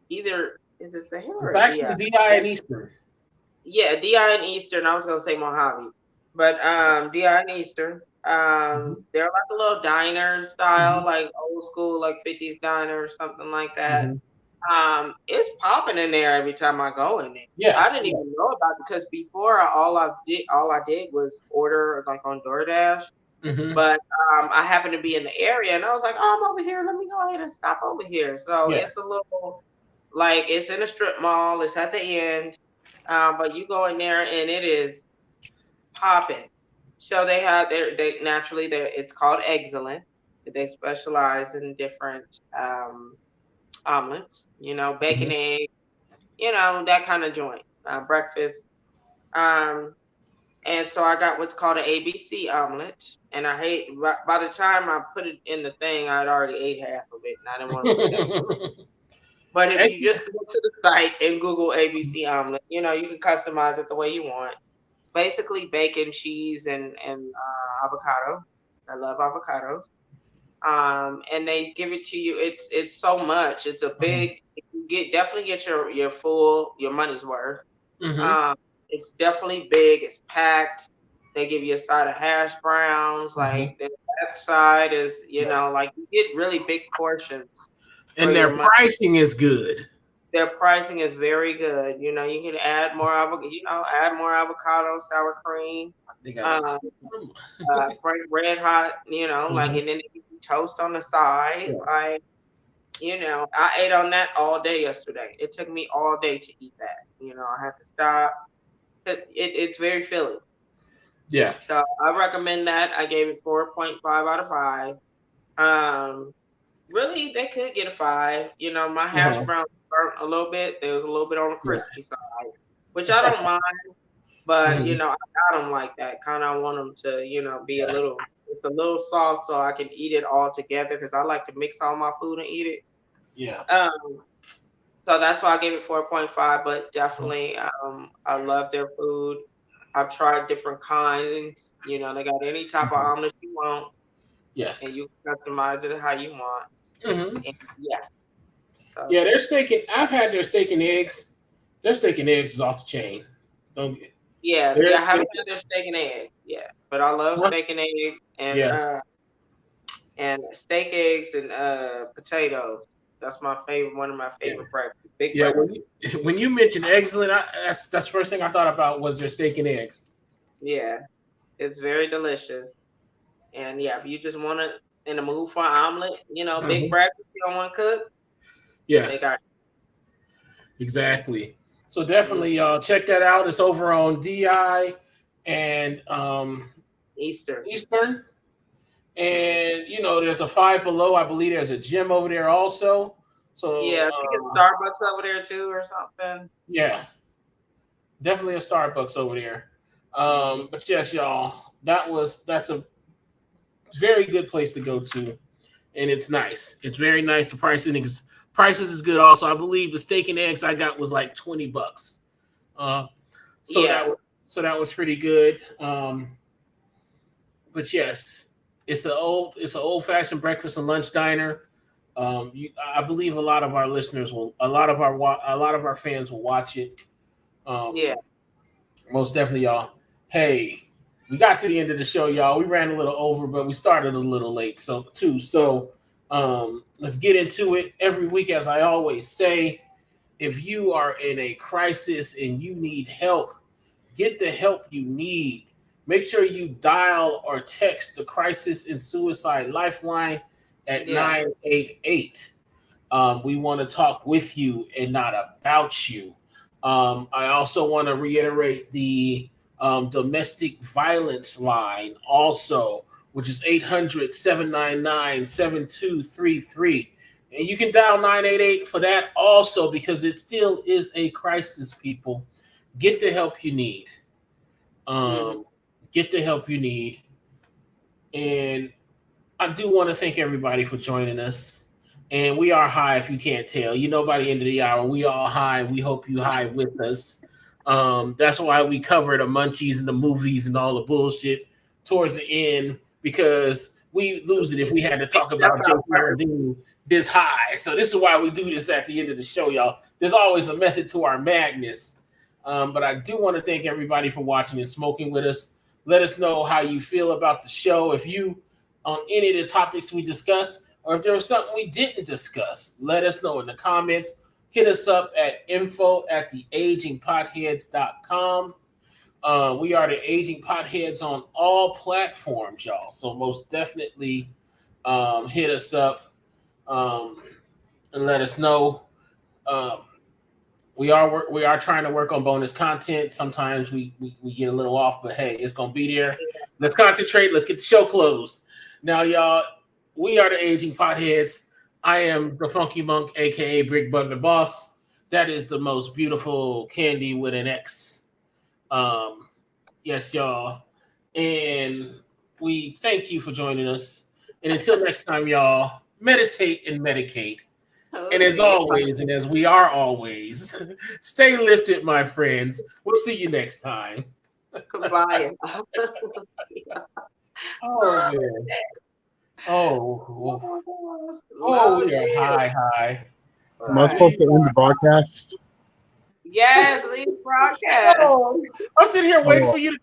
either is it It's Sahara or actually DI? Di and Eastern. Yeah, DI and Eastern. I was gonna say Mojave, but DI and Eastern. Mm-hmm. They're like a little diner style, Mm-hmm. like old school, like 50s diner or something like that. Mm-hmm. It's popping in there every time I go in there. I Yes. didn't even Yes. know about it because before all I did was order like on DoorDash. Mm-hmm. But I happened to be in the area and I was like, oh, I'm over here. Let me go ahead and stop over here. So Yeah. it's a little like it's in a strip mall. It's at the end, but you go in there and it is popping. So they have they naturally they it's called Excellent. They specialize in different omelets, bacon, Mm-hmm. egg, that kind of joint, breakfast. Um, and so I got what's called an ABC omelet. And I hate, by the time I put it in the thing, I'd already ate half of it and I didn't want to put it in. But if you just go to the site and Google ABC omelet, you can customize it the way you want. It's basically bacon, cheese, and avocado. I love avocados. And they give it to you. It's so much. It's a big. You definitely get your money's worth. Mm-hmm. Um, it's definitely big. It's packed. They give you a side of hash browns. Mm-hmm. Like that side is, Yes. like you get really big portions for And your their money. pricing is good. Their pricing is very good. You can add more add more avocado, sour cream, They got it. um, red hot, like, Mm-hmm. and then you can toast on the side. Yeah. Like, I ate on that all day yesterday. It took me all day to eat that. I had to stop. It's very filling. Yeah. So I recommend that. I gave it 4.5 out of 5. Um, Really, they could get a 5. My hash Uh-huh. browns burnt a little bit. There was a little bit on the Yeah. crispy side, which I don't mind. But Mhm. I got them like that. Kind of want them to, be Yeah. just a little soft, so I can eat it all together because I like to mix all my food and eat it. Yeah. Um, so that's why I gave it 4.5. But definitely, I love their food. I've tried different kinds. They got any type of Mhm. omelet you want, and Yes. you can customize it how you want. Hmm. And yeah, so Yeah, their steak and I've had their steak and eggs. Their steak and eggs is off the chain. Don't get yeah. See, their I haven't steak. had their steak and eggs, yeah, but I love Huh? steak and eggs Yeah. and steak, eggs, and potatoes. That's my favorite. One of my Yeah. favorite breakfast. Big Yeah. breakfast. When you mentioned excellent, that's the first thing I thought about was their steak and eggs. Yeah, it's very delicious. And yeah, if you just want to in the mood for an omelet, big Hmm. breakfast, you don't want to cook, Yeah. they got Exactly. So mm, definitely, check that out. It's over on Di and Easter. Eastern. Mm. And there's a Five Below. I believe there's a gym over there also. Yeah, So I think it's Starbucks over there too or something. yeah, definitely a Starbucks over there. Hmm. But yes, y'all, that's a very good place to go to, and it's nice. It's very nice. The prices is good. Also, I believe the steak and eggs I got was like $20. Uh, so that Yeah, was pretty good. But yes, it's an old fashioned breakfast and lunch diner. I believe a lot of our fans will watch it. yeah. Um, Most definitely, y'all. Hey, we got to the end of the show, y'all. We ran a little over, but we started a little late, so too. So let's get into it. Every week, as I always say, if you are in a crisis and you need help, get the help you need. Make sure you dial or text the Crisis and Suicide Lifeline at Yeah. 988. We want to talk with you and not about you. I also want to reiterate the domestic violence line also, which is 800-799-7233. And you can dial 988 for that also because it still is a crisis, people. Get the help you need. Get the help you need. And I do want to thank everybody for joining us. And we are high if you can't tell. You know, by the end of the hour, we all high. We hope you high with us. That's why we cover the munchies and the movies and all the bullshit towards the end, because we lose it if we had to talk about Joe Ferrandini this high. So this is why we do this at the end of the show, y'all. There's always a method to our madness. But I do want to thank everybody for watching and smoking with us. Let us know how you feel about the show. If you on any of the topics we discussed, or if there was something we didn't discuss, let us know in the comments. Hit us up at info@theagingpotheads.com. We are the Aging Potheads on all platforms, y'all. So most definitely hit us up and let us know. We are trying to work on bonus content. Sometimes we get a little off, but hey, it's gonna be there. Let's concentrate. Let's get the show closed. Now, y'all, we are the Aging Potheads. I am the Funky Monk, aka Brick Butler Boss. That is the most beautiful Candy with an X. Yes, y'all. And we thank you for joining us. And until next time, y'all, meditate and medicate. And as always, and as we are always, stay lifted, my friends. We'll see you next time. Goodbye. Oh, man. Oh, yeah. Hi. Am I supposed to end the broadcast? Yes, leave broadcast. I'm sitting here waiting for you to